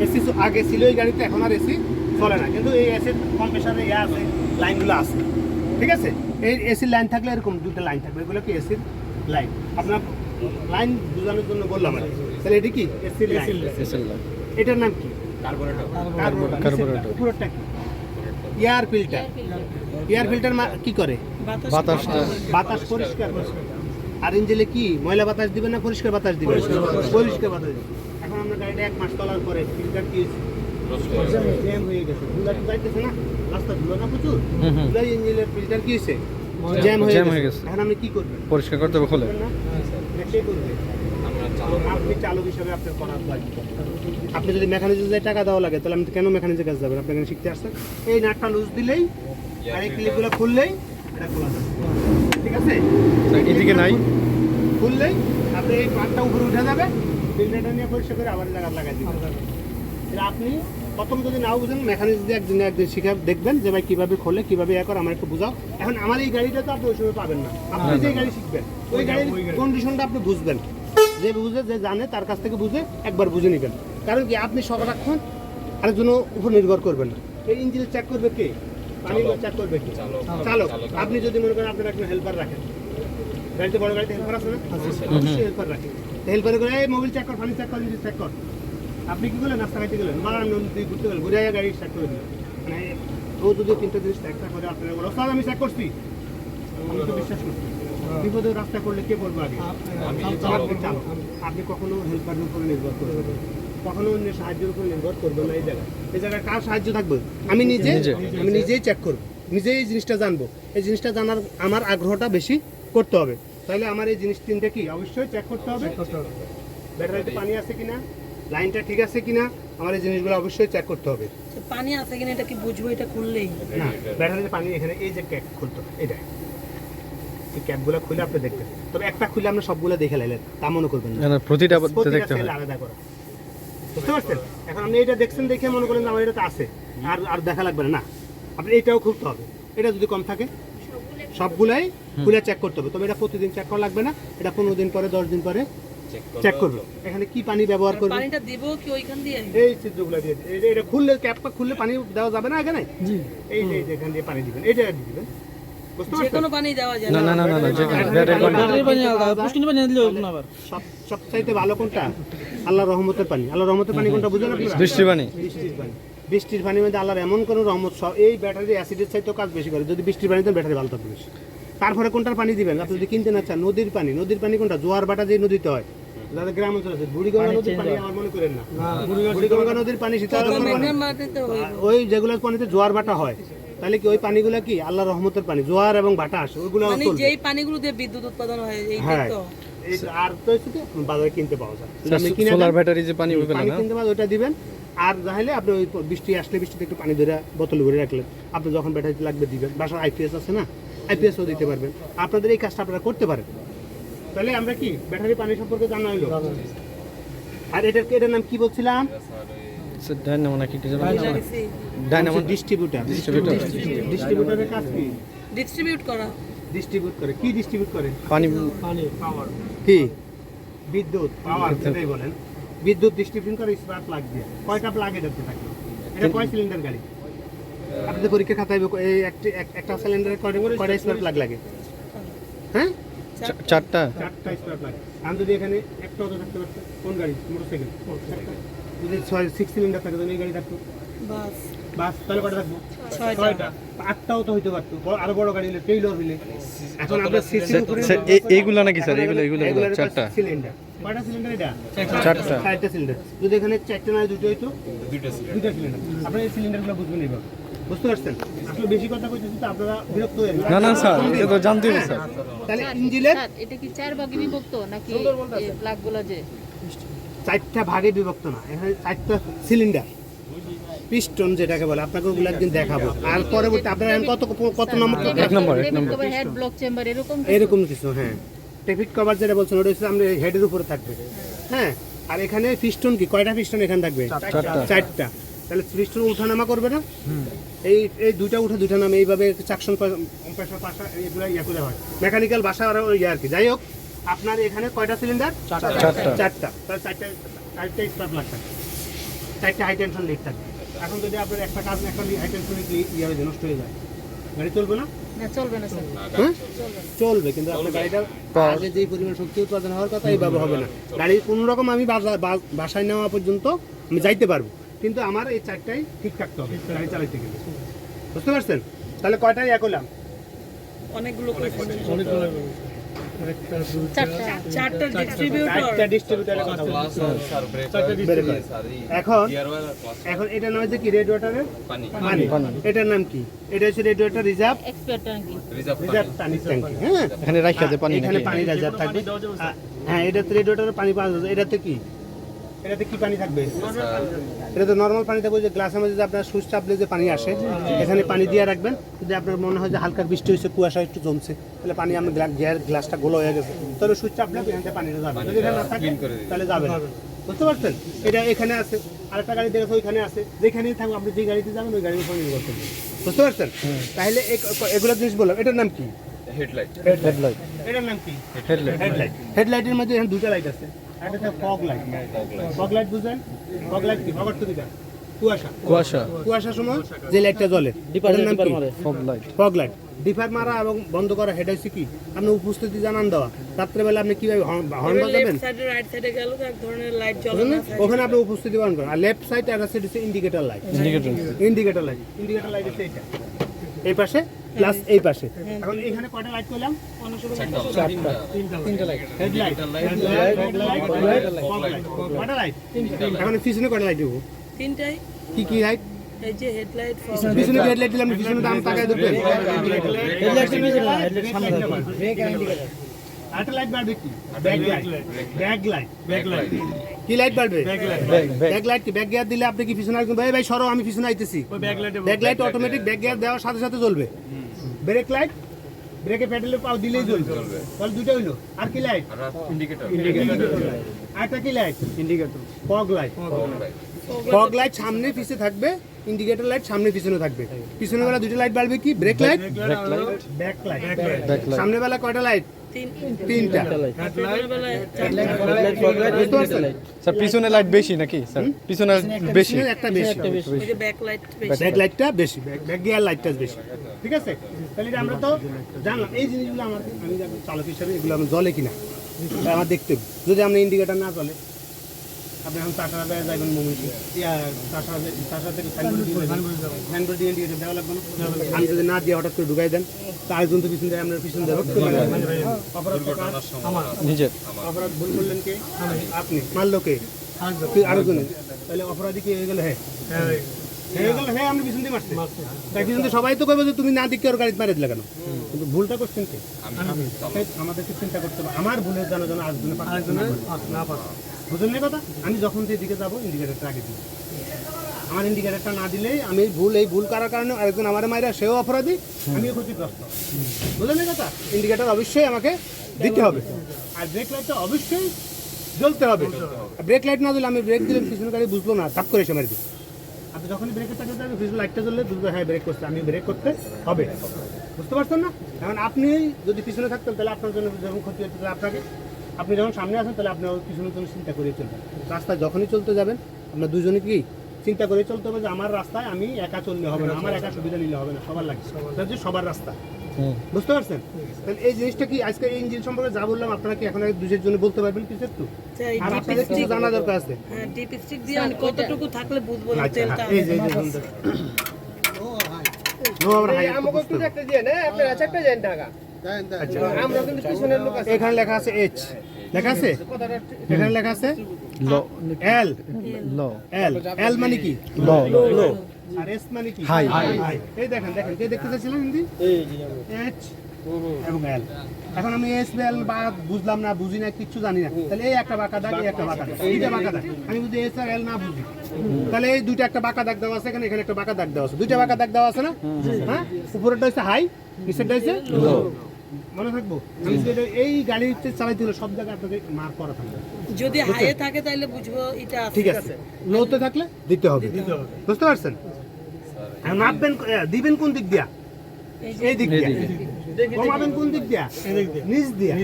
এসি আগে ছিল এই গাড়িতে, এখন আর এসি চলে না, কিন্তু এই এসির কম্প্রেসারে ইয়া আছে, লাইনগুলো আছে, ঠিক আছে? এই এসির লাইন থাকলে এরকম দুটো লাইন থাকবে, এগুলো কি এসির লাইন। আপনার লাইন বোঝানোর জন্য বললাম আর কি। তাহলে এটা কি এসির লাইন। এটার নাম কি? কার্বোরেটর। উপরেরটা কি? Air filter. এয়ার ফিল্টার কি করে? বাতাস পরিষ্কার করে। আর ইঞ্জিনে কি ময়লা বাতাস দিবে না পরিষ্কার বাতাস দিবে? পরিষ্কার বাতাস দিবে। এখন আমরা গাড়িটা 1 মাস চলার পরে ফিল্টার কি জ্যাম হয়ে গেছে, ধুলা তো যাইতেছে না, রাস্তা ধুলো না প্রচুর, ধুলা ইঞ্জিনের ফিল্টার কি হয়েছে? জ্যাম হয়ে গেছে। এখন আপনি কি করবেন? পরিষ্কার করতে হবে, খোলে। কে করবে? আপনি চালক হিসাবে আপনার করার দায়িত্ব। আপনি যদি মেকানিজে টাকা দেওয়া লাগে, তাহলে আপনি কেন মেকানিজের কাছে যাবেন? আপনি এখানে শিখতে আসছেন। এই নাটটা লুজ দিলেই আর এই ক্লিপগুলো খুললেই এটা খোলা যাবে, ঠিক আছে? এদিকে নাই, খুললেই আপনি এই পাটটা উপরে উঠে যাবে, ফিল্টারটা নিয়ে পরিষ্কার করে আবার জায়গা লাগাই দিবেন। এটা আপনি প্রথম যদি নাও বুঝেন, মেকানিক দিয়ে একদিন শিখে দেখবেন যে ভাই কীভাবে খোলে, কীভাবে ইয়ে করে, আমার একটু বুঝাও। এখন আমার এই গাড়িটা তো আপনি ওই সময় পাবেন না, আপনি যে গাড়ি শিখবেন ওই গাড়ির কন্ডিশনটা আপনি বুঝবেন, যে বুঝে যে জানে তার কাছ থেকে বুঝে একবার বুঝে নেবেন। কারণ কি আপনি সারাক্ষণ আরেকজনের উপর নির্ভর করবেন না। এই ইঞ্জিন চেক করবে কে? পানি চেক করবে কে? চালক। আপনি যদি মনে করেন আপনার একটা হেল্পার রাখেন, গাড়িতে বড় গাড়িতে হেল্পার আছে না, অবশ্যই হেল্পার রাখেন। হেল্পারে করে এই মোবিল চেক কর, পানি চেক কর, ইঞ্জিন চেক কর। আপনি কি করলেন? নাস্তা খাইতে গেলেন, বাড়ান নদী ঘুরতে গেলেন, ঘুরে গাড়ি চেক করে দিলেন। মানে ও যদি 3টা জিনিস চেকটা করে আপনারা বলো, স্যার আমি চেক করছি, আমি তো বিশ্বাস করছি। বিপদে রাস্তা করলে কে বলবো আগে? চালক। আপনি কখনো হেল্পারের উপরে নির্ভর করবেন, কখনো অন্যের সাহায্যের উপর নির্ভর করবেন না। এই জায়গায় কার সাহায্য থাকবে? আমি নিজেই চেক করবো, নিজেই এই জিনিসটা জানবো। এই জিনিসটা জানার আমার আগ্রহটা বেশি করতে হবে। তাহলে আমার এই জিনিস 3টে কি অবশ্যই চেক করতে হবে। ব্যাটারিতে পানি আছে কিনা, লাইনটা ঠিক আছে কিনা, আমার এই জিনিসগুলো অবশ্যই চেক করতে হবে। পানি আছে কিনা এটা কি বুঝবো এটা খুললেই? না, ব্যাটারিতে পানি এখানে এই যে ক্যাপ খুলতে হবে, এটা এই ক্যাপগুলো খুলে আপনি দেখবেন। তবে একটা খুলে আপনি সবগুলো দেখে লাইলেন তা মনে করবেন না, প্রতিটা দেখতে হবে, আলাদা করে। বুঝতে পারছেন? এখন আপনি এটা দেখছেন দেখে মনে করেন আমার এটা আছে, আর দেখা লাগবে না, আপনি এটাও খুলতে হবে। এটা যদি কম থাকে সবগুলাই খুলে চেক করতে হবে। তবে এটা প্রতিদিন চেক করা লাগবে না, এটা 15 দিন পরে 10 দিন পরে চেক করবে। এখানে কি পানি ব্যবহার করবে? পানিটা দিব কি ওইখান দিয়ে? এই চিত্রগুলো দিয়ে এটা খুললে, ক্যাপটা খুললে পানি দেওয়া যাবে না আগে নাই। এই যে এখান দিয়ে পানি দিবেন, এইটা দিয়ে দিবেন। বুঝতে যে পারছেন? কোনো পানি দেওয়া যায় না না না না না, যে ব্যাটারি পানি পুষ্টির পানি দিলে হবে না। আবার সবচাইতে ভালো কোনটা? আল্লাহর রহমতের পানি। আল্লাহর রহমতের পানি কোনটা বুঝেন আপনারা? বৃষ্টির পানি। বৃষ্টির পানির মধ্যে আল্লাহর এমন কোনো রহমত, এই ব্যাটারি অ্যাসিডের চাইতেও কাজ বেশি করে। যদি বৃষ্টির পানিতে ব্যাটারি ভালো থাকবে বেশি। তারপরে কোনটার পানি দিবেন? আপনি যদি কিনতে না চান, নদীর পানি। নদীর পানি কোনটা? জোয়ার বাটা যে নদীতে হয়, যাদের গ্রাম অঞ্চল আছে বুড়িগঙ্গা নদীর পানি আমার মনে করেন না বুড়িগঙ্গা নদীর পানি শীতল মেঘনার মাটিতে হইব ওই যেগুলো পানিতে জোয়ার ভাটা হয় তাহলে কি ওই পানিগুলো কি আল্লাহর রহমতের পানি জোয়ার এবং ভাটা আসে ওইগুলো মানে যেই পানিগুলো দিয়ে বিদ্যুৎ উৎপাদন হয় এই হ্যাঁ তো আর তো হচ্ছে কি বাজারে কিনতে পাওয়া যায় যদি আপনি কিনে সোলার দেন, ব্যাটারি যে পানি ওইগুলো পানি না কিনতে পাওয়া যায়, ওটা দিবেন আর তাহলে আপনি ওই বৃষ্টি আসলে বৃষ্টিতে একটু পানি ধরে বোতলে ভরে রাখলেন আপনি যখন ব্যাটারি লাগবে দিবেন বাসার আইপিএস আছে না আইপিএসও দিতে পারবেন আপনাদের এই কাজটা আপনারা করতে পারেন তাহলে আমরা কি ব্যাটারি পানি সম্পর্কে জানা হলো আর এটার নাম কি বলছিলাম ডাইনামো নাকি কিছু বুঝাইছি ডাইনামো ডিস্ট্রিবিউটার ডিস্ট্রিবিউটর ডিস্ট্রিবিউটরের কাজ কি ডিস্ট্রিবিউট করা ডিস্ট্রিবিউট করে কি ডিস্ট্রিবিউট করে পানি কি বিদ্যুৎ পাওয়ার যেটাই বলেন বিদ্যুৎ ডিস্ট্রিবিউশন করে স্মার্ট প্লাগ দিয়ে কয়টা প্লাগ এটাতে থাকে এটা কয় সিলিন্ডার গাড়ি আপনাদের পরীক্ষা খাতায় এই একটা সিলিন্ডারে কয়টা স্মার্ট প্লাগ লাগে হ্যাঁ চারটা চারটা স্মার্ট প্লাগ আমি যদি এখানে একটা অটো থাকতে পারতো কোন গাড়ি মোটরসাইকেল যদি 6 সিলিন্ডার থাকে তাহলে এই গাড়ি থাকতো বাস বাস তাহলে কয়টা থাকবো ছয়টা। ছয়টা আটটাও তো হইতে পারতো আরো বড় গাড়ি হলে টেইলর হইলে এখন আমরা সিস্টেম করে এইগুলো নাকি স্যার এইগুলো চারটা সিলিন্ডার কয়টা সিলিন্ডার এটা চারটা চারটা সিলিন্ডার যদি এখানে চারটা নয় দুটো হইতো দুইটা ছিল দুইটা সিলিন্ডার আপনারা এই সিলিন্ডারগুলো বুঝবেন এইভাবে বুঝতে পারছেন আসলে বেশি কথা কইতেছি তো আপনারা বিরক্ত হয়ে না না স্যার এটা তো জানতে হবে স্যার তাহলে ইঞ্জিনের স্যার, এটা কি 4 ভাগে বিভক্ত নাকি এই প্লাগগুলো যে চারটা ভাগে বিভক্ত না এখানে চারটা সিলিন্ডার পিস্টন যেটাকে বলে আপনাকে ওগুলো একদিন দেখাবো আর পরবর্তী আপনারা এখন কত নম্বর এক নম্বর হেড ব্লক চেম্বার এরকম এরকম কিছু হ্যাঁ ট্রাফিক কভার যেটা বলছেন ওটা হচ্ছে আমরা হেডের উপরে থাকবে হ্যাঁ আর এখানে পিস্টন কি কয়টা পিস্টন এখানে থাকবে চারটা তাহলে পিস্টন উঠানামা করবে না এই এই দুইটা উঠে দুইটা নামে এইভাবে চাকশন কম্প্রেসর পাশা এগুলো ইয়া করে হয় মেকানিক্যাল ভাষা আর ওই আর কি যাই হোক আপনার এখানে কয়টা সিলিন্ডার চারটা তাহলে চারটা স্টার্ট লাগবে চারটা হাই টেনশন লিড থাকবে এখন যদি আপনার একটা কাজ একটা হাই টেনশন ইয়ে হয়ে যায় নষ্ট হয়ে যায় গাড়ি চলবে না না চলবে না স্যার হ্যাঁ চলবে কিন্তু আপনার গাড়িটা আগে যেই পরিমাণ শক্তি উৎপাদন হওয়ার কথা এইভাবে হবে না গাড়ি কোনো রকম আমি বাসায় নেওয়া পর্যন্ত আমি যাইতে পারবো কিন্তু আমার এই চারটাই ঠিক থাকতে হবে গাড়ি চালাইতে গেলে বুঝতে পারছেন তাহলে কয়টাই ইয়া করলাম অনেকগুলো করে চারটা চারটা ডিস্ট্রিবিউটর চারটা ডিস্ট্রিবিউটরের কথা বলছি। স্যার ব্রেক বের করে। এখন গিয়ার ওয়্যার প্লাস এখন এটার নাম হচ্ছে কি রেড ওয়াটারের পানি পানি এটার নাম কি এটা হচ্ছে রেড ওয়াটার রিজার্ভ এক্সপার্ট নাকি রিজার্ভ রিজার্ভ পানি ট্যাঙ্কি হ্যাঁ এখানে রাখা দে পানি এখানে নাকি পানি রিজার্ভ থাকবে হ্যাঁ এটাতে রেড ওয়াটারের পানি পাওয়া যাবে এটাতে কি এটাতে কি পানি থাকবে এটা তো নর্মাল পানি থাকবে যে গ্লাসের মধ্যে যে আপনার সুইচ চাপলে যে পানি আসে এখানে পানি দিয়ে রাখবেন যদি আপনার মনে হয় যে হালকা বৃষ্টি হয়েছে কুয়াশা একটু জমছে তাহলে পানি আমরা গ্লাসটা গোলা হয়ে গেছে তাহলে সুইচ চাপলে এখানে পানিটা যাবে যদি এখানে না থাকে তাহলে যাবে না বুঝতে পারছেন এটা এখানে আছে আরেকটা গাড়ি দেখেছে ওইখানে আছে যেখানেই থাকবো আপনি যে গাড়িতে যাবেন ওই গাড়ির উপর নির্ভর করবেন বুঝতে পারছেন তাহলে এগুলো জিনিস বললাম এটার নাম কি হেডলাইট হেডলাইট এটার নাম কি হেডলাইট হেডলাইটের মধ্যে এখানে দুটো লাইট আছে একটা হচ্ছে ফগ লাইট ফগ লাইট বুঝেন ফগ লাইট কি ফগর তো দিটা কুয়াশা কুয়াশার সময় যে লাইটটা জ্বলে এটার নাম কি fog light fog light differ মারা এবং বন্ধ করা হেড হচ্ছে কি আপনি উপস্থিতি জানান দেওয়া রাত্রেবেলা আপনি কিভাবে হর্ন বাজাবেন লেফট সাইডে রাইট সাইডে গেল তো এক ধরনের লাইট জ্বলে বুঝলেন না না? ওখানে আপনি উপস্থিতি বারণ করেন আর লেফট সাইড আর সাইড হচ্ছে ইন্ডিকেটর লাইট ইন্ডিকেটর লাইট হচ্ছে এটা এই পাশে প্লাস এই পাশে এখন এখানে কয়টা লাইট করলাম তিনটা লাইট হেডলাইট কয়টা লাইট এখন পিছনে কয়টা লাইট দেবো তিনটাই কি কি লাইট এই যে হেডলাইট পিছনে কি হেডলাইট দিলাম পিছনে দাম তাকায় দেখবেন আরেকটা লাইট বাড়বে কি ব্যাক লাইট কি লাইট বাড়বে ব্যাক লাইট কি ব্যাক গিয়ার দিলে আপনি কি পিছনে আসবেন ভাই সরো আমি পিছনে আইতেছি back light automatic back gear দেওয়ার সাথে সাথে জ্বলবে ব্রেক লাইট ব্রেকে প্যাডেলে পাও দিলেই জ্বলবে তাহলে দুটো হইলো আর কি লাইট ইন্ডিকেটর আরেকটা কি লাইট ইন্ডিকেটর ফগ লাইট সামনে পিছে থাকবে ইন্ডিকেটর লাইট সামনে পিছনে থাকবে পিছনে বেলা দুটো লাইট বাড়বে কি ব্রেক লাইট ব্যাক লাইট সামনে বেলা কয়টা লাইট তিনটা বুঝতে পারছেন? স্যার পিছনে লাইট বেশি নাকি স্যার পিছনে বেশি পিছনে একটা বেশি ওই যে ব্যাক লাইট ব্যাক লাইটটা বেশি ব্যাক গিয়ার লাইটটা বেশি ঠিক আছে তাহলে এটা আমরা তো জানলাম এই জিনিসগুলো আমার আমি চালক হিসাবে এগুলো আমার জ্বলে কিনা এটা আমার দেখতে হবে যদি আমরা ইন্ডিকেটর না চলে আপনি এখন টাটা বেড়ে যাবেন মমিনসিং টাটা থেকে সাইনবোর্ড দিয়ে ইন্ডিকেটর দেওয়া লাগবে না। আমি যদি না দিয়ে হঠাৎ করে ঢুকাই দেন তা আরেকজন তো পিছন দিয়ে আপনার পিছন দিয়ে রক্ষে অপরাধ তো কার? নিজের অপরাধ ভুল করলেন কে? আপনি। মারলো কে? আরেকজনে। তাহলে অপরাধী কি হয়ে গেল? হ্যাঁ হয়ে গেল, হ্যাঁ আমি পিছন দিয়ে মারছি। তাই পিছন দিয়ে সবাই তো কবে যে তুমি না দিকে ওর গাড়িতে মারে দিলে কেন? কিন্তু ভুলটা করছেন কে? তাই আমাদেরকে চিন্তা করতে হবে আমার ভুলের জানার জন্য আরেকজনে না পারে। বুঝলেন না কথা? আমি যখন যেদিকে যাবো ইন্ডিকেটারটা আগে দিই। আমার ইন্ডিকেটারটা না দিলেই আমি এই ভুল করার কারণে আরেকজন আমার মায়েরা সেও অপরাধী, আমিও ক্ষতিগ্রস্ত। বুঝলেন না কথা? ইন্ডিকেটার অবশ্যই আমাকে দিতে হবে, আর ব্রেক লাইটটা অবশ্যই জ্বলতে হবে। ব্রেক লাইট না দিলে আমি ব্রেক দিলে পিছনে গাড়ি বুঝলো না, তাপ করে এসে মারি দিই। আপনি যখনই ব্রেকের টাকা যাবে পিছনে লাইটটা জ্বললে বুঝবে হ্যাঁ ব্রেক করছে, আমি ব্রেক করতে হবে। বুঝতে পারছেন না? এখন আপনি যদি পিছনে থাকতেন তাহলে আপনার জন্য যখন ক্ষতি হচ্ছে তাহলে আপনাকে, আপনি যখন সামনে আসেন তাহলে আপনি পিছনের জন্য চিন্তা করে চলবেন। রাস্তায় যখনই চলতে যাবেন আপনার দুজনে কি চিন্তা করে চলতে হবে যে আমার রাস্তায় আমি একা চললে হবে না, আমার একা সুবিধা নিলে হবে না, সবার লাগে, সবার রাস্তা। বুঝতে পারছেন? তাহলে এই জিনিসটা কি আজকে এই ইঞ্জিন সম্পর্কে যা বললাম আপনারা কি এখন দুজের জন্য বলতে পারবেন কিছু একটু? আর আপনাদের কিছু জানা দরকার আছে। হ্যাঁ, ডিপস্টিক দিয়ে আমি কতটুকু থাকলে বুঝবো না আচ্ছা, তেলটা। এই যে সুন্দর। নো আমরা হাই আমাকে একটু একটা দিয়ে না, আপনারা একটা দেন টাকা। আচ্ছা, আমরা কিন্তু পিছনের লোক আছে। এখানে লেখা আছে এইচ, লেখা আছে এখানে লেখা আছে এল, এল মানে কি? লো আর এস মানে কি? হাই। এই দেখেন কে দেখতে চাইছিলেন হিন্দি? এইচ এবং এল। এখন আমি এস এল বা বুঝলাম না, বুঝি না, কিচ্ছু জানি না, তাহলে এই একটা বাঁকা দাগ, এই একটা বাঁকা দাগ, এইটা বাঁকা দাগ। আমি যদি এস আর এল না বুঝি তাহলে এই দুইটা একটা বাঁকা দাগ দেওয়া আছে, এখানে একটা বাঁকা দাগ দেওয়া আছে, দুইটা বাঁকা দাগ দেওয়া আছে না? হ্যাঁ, উপরেরটা হচ্ছে হাই, নিচেরটা হচ্ছে লো। মনে থাকবো? আমি যদি এই গাড়িতে চালাইতে হলে সব জায়গায় আপনাকে মার্ক করা থাকবে। যদি হাইয়ে থাকে তাহলে বুঝবো এটা আছে। ঠিক আছে, লোতে থাকলে দিতে হবে। বুঝতে পারছেন? আর মাপবেন দিবেন কোন দিক দিয়া? এই দিক দিয়া। কমাবেন কোন দিক দিয়া? নিচ দিয়া।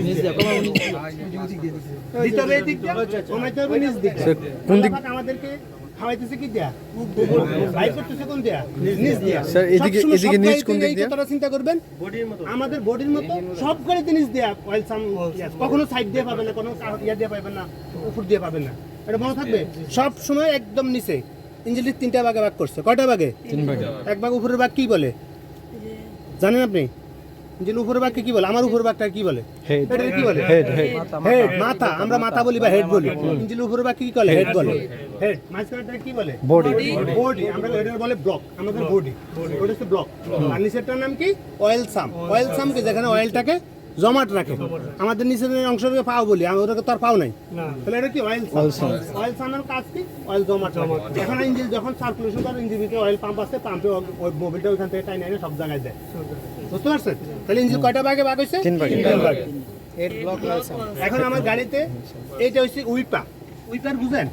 দিতে হবে এই দিক দিয়া, কমাইতে হবে নিচ দিক দিয়া। কোন দিক? আমাদেরকে খাওয়াইতেছে কি দিয়া? ভাই করতেছে কোন দিয়া? নিচ দিয়া। স্যার, এদিকে নিচ কোন দিক দিয়া? এই কথাটা চিন্তা করবেন। আমাদের বডির মতো সব গাড়িতে নিচ দিয়া অয়েল সাম, কখনো সাইড দিয়ে পাবেন না, কোনো ইয়া দিয়ে পাবেন না, উপর দিয়ে পাবেন না। এটা মনে থাকবে সব সময় একদম নিচে। ইঞ্জিনের 3টা ভাগে ভাগ করছে। কয়টা ভাগে? 3 ভাগে। এক ভাগ উপরের ভাগ কি বলে জানেন আপনি? ইঞ্জিন উপরের ভাগকে কি বলে? আমার উপরের ভাগটা কি বলে? হেড। এটা কি বলে? হেড। হেড, মাথা। আমরা মাথা বলি বা হেড বলি। ইঞ্জিনের উপরের ভাগ কি বলে? হেড বলে। হেড। মাঝখানটা কি বলে? বডি। বডি। আমরা এটা বলে ব্লক, আমাদের বডি। ওটা হচ্ছে ব্লক। আর নিচেরটার নাম কি? অয়েল সাম। অয়েল সাম কি? যেখানে অয়েলটাকে জমাট রাখে। আমাদের নিচের অংশটাকে পাও বলি, আমি ওটাকে তো আর পাও নাই। তাহলে এটা কি? অয়েল সাম। অয়েল সামের কাজ কি? অয়েল জমাট রাখে। এখন ইঞ্জিন যখন সার্কুলেশন করে, ইঞ্জিনে অয়েল পাম্প আছে, পাম্পে ওই মোবিলটা ওইখান থেকে টাইনে এনে সব জায়গায় দেয়। বুঝতে পারছেন? তাহলে ইঞ্জিন কয়টা ভাগে ভাগ হয়েছে? 3 ভাগে। Head block licence. এখন আমার গাড়িতে এইটা হচ্ছে উইপার। উইপার বুঝেন?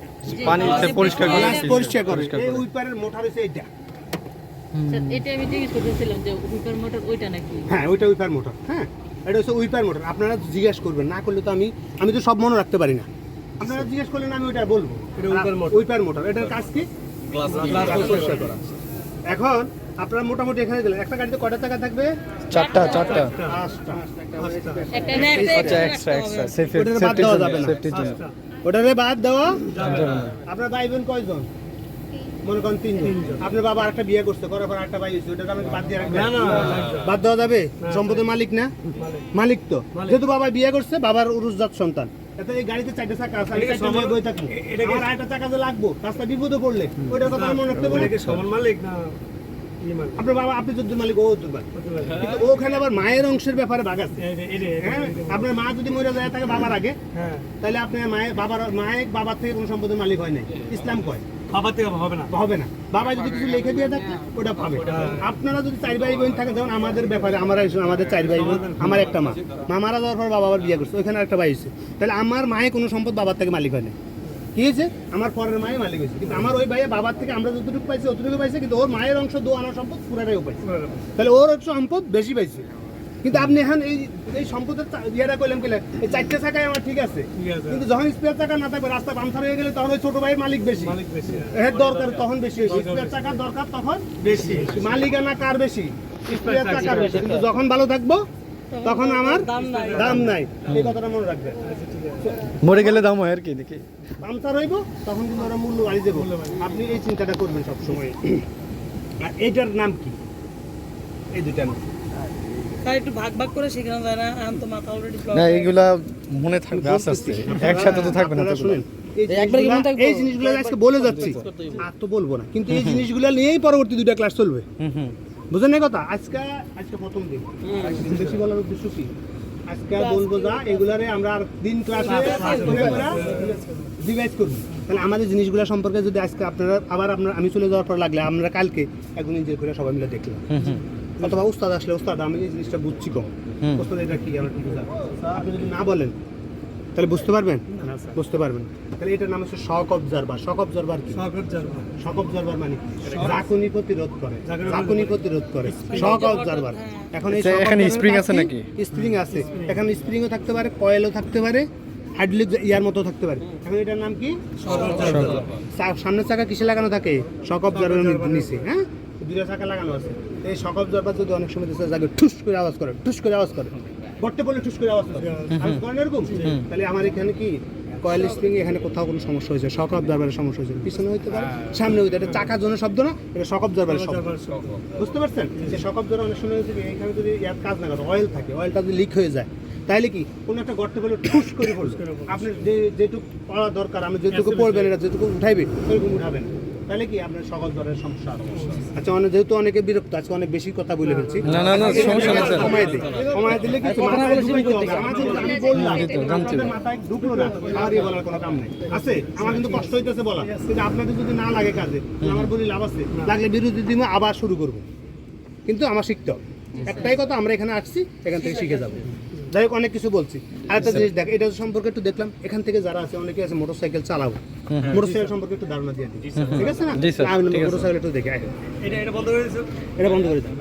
পানিতে পরিষ্কার করে। পরিষ্কার করে। এই উইপারের মোটর হচ্ছে এইটা। স্যার, এটা আমি জিজ্ঞেস করতেছিলাম যে হুইপার মোটর ওইটা নাকি? হ্যাঁ, ওইটা উইপার মোটর। হ্যাঁ, এটা হচ্ছে উইপার মোটর। আপনারা জিজ্ঞেস করবেন, না করলে তো আমি তো সব মনে রাখতে পারি না। আপনারা জিজ্ঞেস করলেন আমি ওইটা বলবো। উইপার মোটর এটার কাজ কি? গ্লাস পরিষ্কার করা। এখন আপনারা মোটামুটি এখানে গেলেন, একটা গাড়িতে কয়টা চাকা থাকবে? 4টা। 5টা। একটা না, একটা আচ্ছা, extra এক্সট্রা রাখতে হবে। সেফটি ওটারে বাদ দেওয়া যাবে না। সেফটির জন্য। ওটারে বাদ দেওয়া যাবে না। আপনার ভাই বোন কয়জন? মনে করেন 3 জন। আপনার বাবা আরেকটা বিয়ে করছে, করার পর আরেকটা ভাই হয়েছে, ওটাকে আমি বাদ দিয়ে রাখবেন? বাদ দেওয়া যাবে? সম্পদের মালিক না? মালিক তো। যেহেতু বাবা বিয়ে করছে, বাবার উরুসজাত সন্তান। এতে এই গাড়িতে 4টা চাকা আছে, আমি 4টা নিয়ে বই থাকবো। আমার আরেকটা চাকা যে লাগবো, রাস্তা বিপদে পড়লে ওইটার কথা আমি মনে রাখতে পারি। সমান মালিক না? আপনার বাবা, আপনি যদি মালিক, ও হতে পারে, কিন্তু ওখানে আবার মায়ের অংশের ব্যাপারে ভাগ আছে। হ্যাঁ, আপনার মা যদি মরে যায় থাকে বাবার আগে, তাহলে আপনার বাবার থেকে কোনো সম্পদের মালিক হয় নাই, ইসলাম কয়। বাবা থেকে হবে না। হবে না। বাবা যদি কিছু লিখে দিয়ে থাকে ওটা পাবে। আপনারা যদি 4 ভাই বোন থাকে, যেমন আমাদের ব্যাপারে আমাদের 4 ভাই বোন, আমার একটা মা মারা যাওয়ার পর বাবা আবার বিয়ে করছে, ওইখানে একটা ভাই হয়েছে, তাহলে আমার মায়ে কোনো সম্পদ বাবার থেকে মালিক হয় না। কি হয়েছে? আমার পরের মায়ে মালিক হয়েছে, কিন্তু আমার ওই ভাইয়ের বাবার থেকে আমরা যতটুকু পাইছি অতটুকু পাইছে, কিন্তু ওর মায়ের অংশ দো আনার সম্পদ পুরাটাই পাইছে, তাহলে ওর একটু সম্পদ বেশি পাইছে। কিন্তু আপনি এখন এই সম্পদের ইয়েটা করলাম এই 4টে চাকায় আমার ঠিক আছে, কিন্তু যখন স্পেয়ার চাকা না থাকবে, রাস্তা পাংচার হয়ে গেলে, তখন ওই ছোট ভাইয়ের মালিক বেশি, এর দরকার তখন বেশি হয়েছে। স্পেয়ার চাকার দরকার তখন বেশি, মালিকানা কার বেশি? স্পেয়ার চাকার বেশি। কিন্তু যখন ভালো থাকবো তখন আমার দাম নাই। দাম নাই, এই কথাটা মনে রাখবেন। মরে গেলে দাম হয় আর কি নাকি? পাংচার হইব তখন কিন্তু ওরা মূল্য গাড়ি দেবো, আপনি এই চিন্তাটা করবেন সবসময়। আর এইটার নাম কি? এই দুইটা নাম তাই একটু ভাগ ভাগ করে শেখানো যায় না, এখন তো মাথা অলরেডি না এগুলা মনে থাকবে আস্তে আস্তে, একসাথে তো থাকবে না আপনারা তো। শুনেন, এই জিনিসগুলো আজকে বলে যাচ্ছি, আর তো বলবো না, কিন্তু এই জিনিসগুলো নিয়েই পরবর্তী দুইটা ক্লাস চলবে। বুঝলেন এই কথা? আজকে প্রথম দিন, বেশি বলার উদ্দেশ্য কি? আজকে বলবো যা এগুলারে আমরা আর দিন ক্লাসে রিভাইজ করবো। তাহলে আমাদের জিনিসগুলো সম্পর্কে যদি আজকে আপনারা আবার আমি চলে যাওয়ার পর লাগলে আমরা কালকে একদিন নিজের করে সবাই মিলে দেখলাম, অথবা উস্তাদ আসলে উস্তাদ আমি এই জিনিসটা বুঝছি কম, উস্তাদ এটা কি আমরা বুঝলাম, আপনি যদি না বলেন তাহলে বুঝতে পারবেন, বুঝতে পারবেন। তাহলে এটার নাম হচ্ছে শক অবজারভার। শক অবজারভার কি? শক অবজারভার মানে ঝাঁকুনি প্রতিরোধ করে, ঝাঁকুনি প্রতিরোধ করে শক অবজারভার। এখন এই shock এখানে observer স্প্রিং টা আছে কি? নাকি? স্প্রিং আছে, এখানে স্প্রিংও থাকতে পারে, কয়েলও থাকতে পারে, হাইড্রোলিক ইয়ার মতো থাকতে পারে। এখন এটার নাম কি? সামনের চাকা কিসে লাগানো থাকে? শক অবজারভার নিচে, হ্যাঁ দুইটা চাকা লাগানো আছে। এই শক অবজারভার যদি অনেক সময় দিতে যাবে ঠুস করে আওয়াজ করে, ঠুস করে আওয়াজ করে, গর্তে পড়লে ঠুস করে আওয়াজ করে, আওয়াজ করে না এরকম? তাহলে আমার এখানে কি কয়েল স্প্রিং এখানে কোথাও কোনো সমস্যা হয়েছে, শক অবজারভারের সমস্যা হয়েছে, পিছনে হইতে পারে, সামনে হইতে, এটা চাকার জন্য শব্দ না, এটা শক অবজারভারের শব্দ। বুঝতে পারছেন? যে শক অবজারভার অনেক সময় হচ্ছে কি, এখানে যদি ইয়ার কাজ না করে, অয়েল থাকে, অয়েলটা যদি লিক হয়ে যায়, তাহলে কি কোনো একটা গর্তে পড়লে ঠুস করে পড়বে, আপনি যেটুকু পড়া দরকার, আমি যেটুকু পড়বেন এটা যেটুকু উঠাইবে ওইরকম উঠাবেন, তাহলে কি আপনার সকল ধরনের সমস্যা হবে। আচ্ছা, যেহেতু অনেকে বিরক্ত, আজকে অনেক বেশি কথা বলে ফেলছি, না, সমস্যা নেই স্যার। সময় দিলে কিছু মাথায় ঢুকাইতে হবে। আমার কিন্তু আমি বললাম, আপনাদের মাথায় ঢুকলো না, আমার এই বলার কোনো কাম নেই আছে। আমার কিন্তু কষ্ট হইতেছে বলা, কিন্তু আপনাদের যদি না লাগে কাজে, আমার বলি লাভ আছে, লাগলে বিরোধী দিব, আবার শুরু করবো, কিন্তু আমার শিখতে হবে। একটাই কথা, আমরা এখানে আসছি, এখান থেকে শিখে যাবো। যাই হোক, অনেক কিছু বলছি। আরেকটা জিনিস দেখ, এটা সম্পর্কে একটু দেখলাম, এখান থেকে যারা আছে অনেকে আছে মোটরসাইকেল চালাবো, মোটরসাইকেল সম্পর্কে একটু ধারণা দিয়ে দিই, ঠিক আছে না? জি স্যার, আমি ঠিক আছে। মোটরসাইকেল একটু দেখে এটা বন্ধ করে দিই।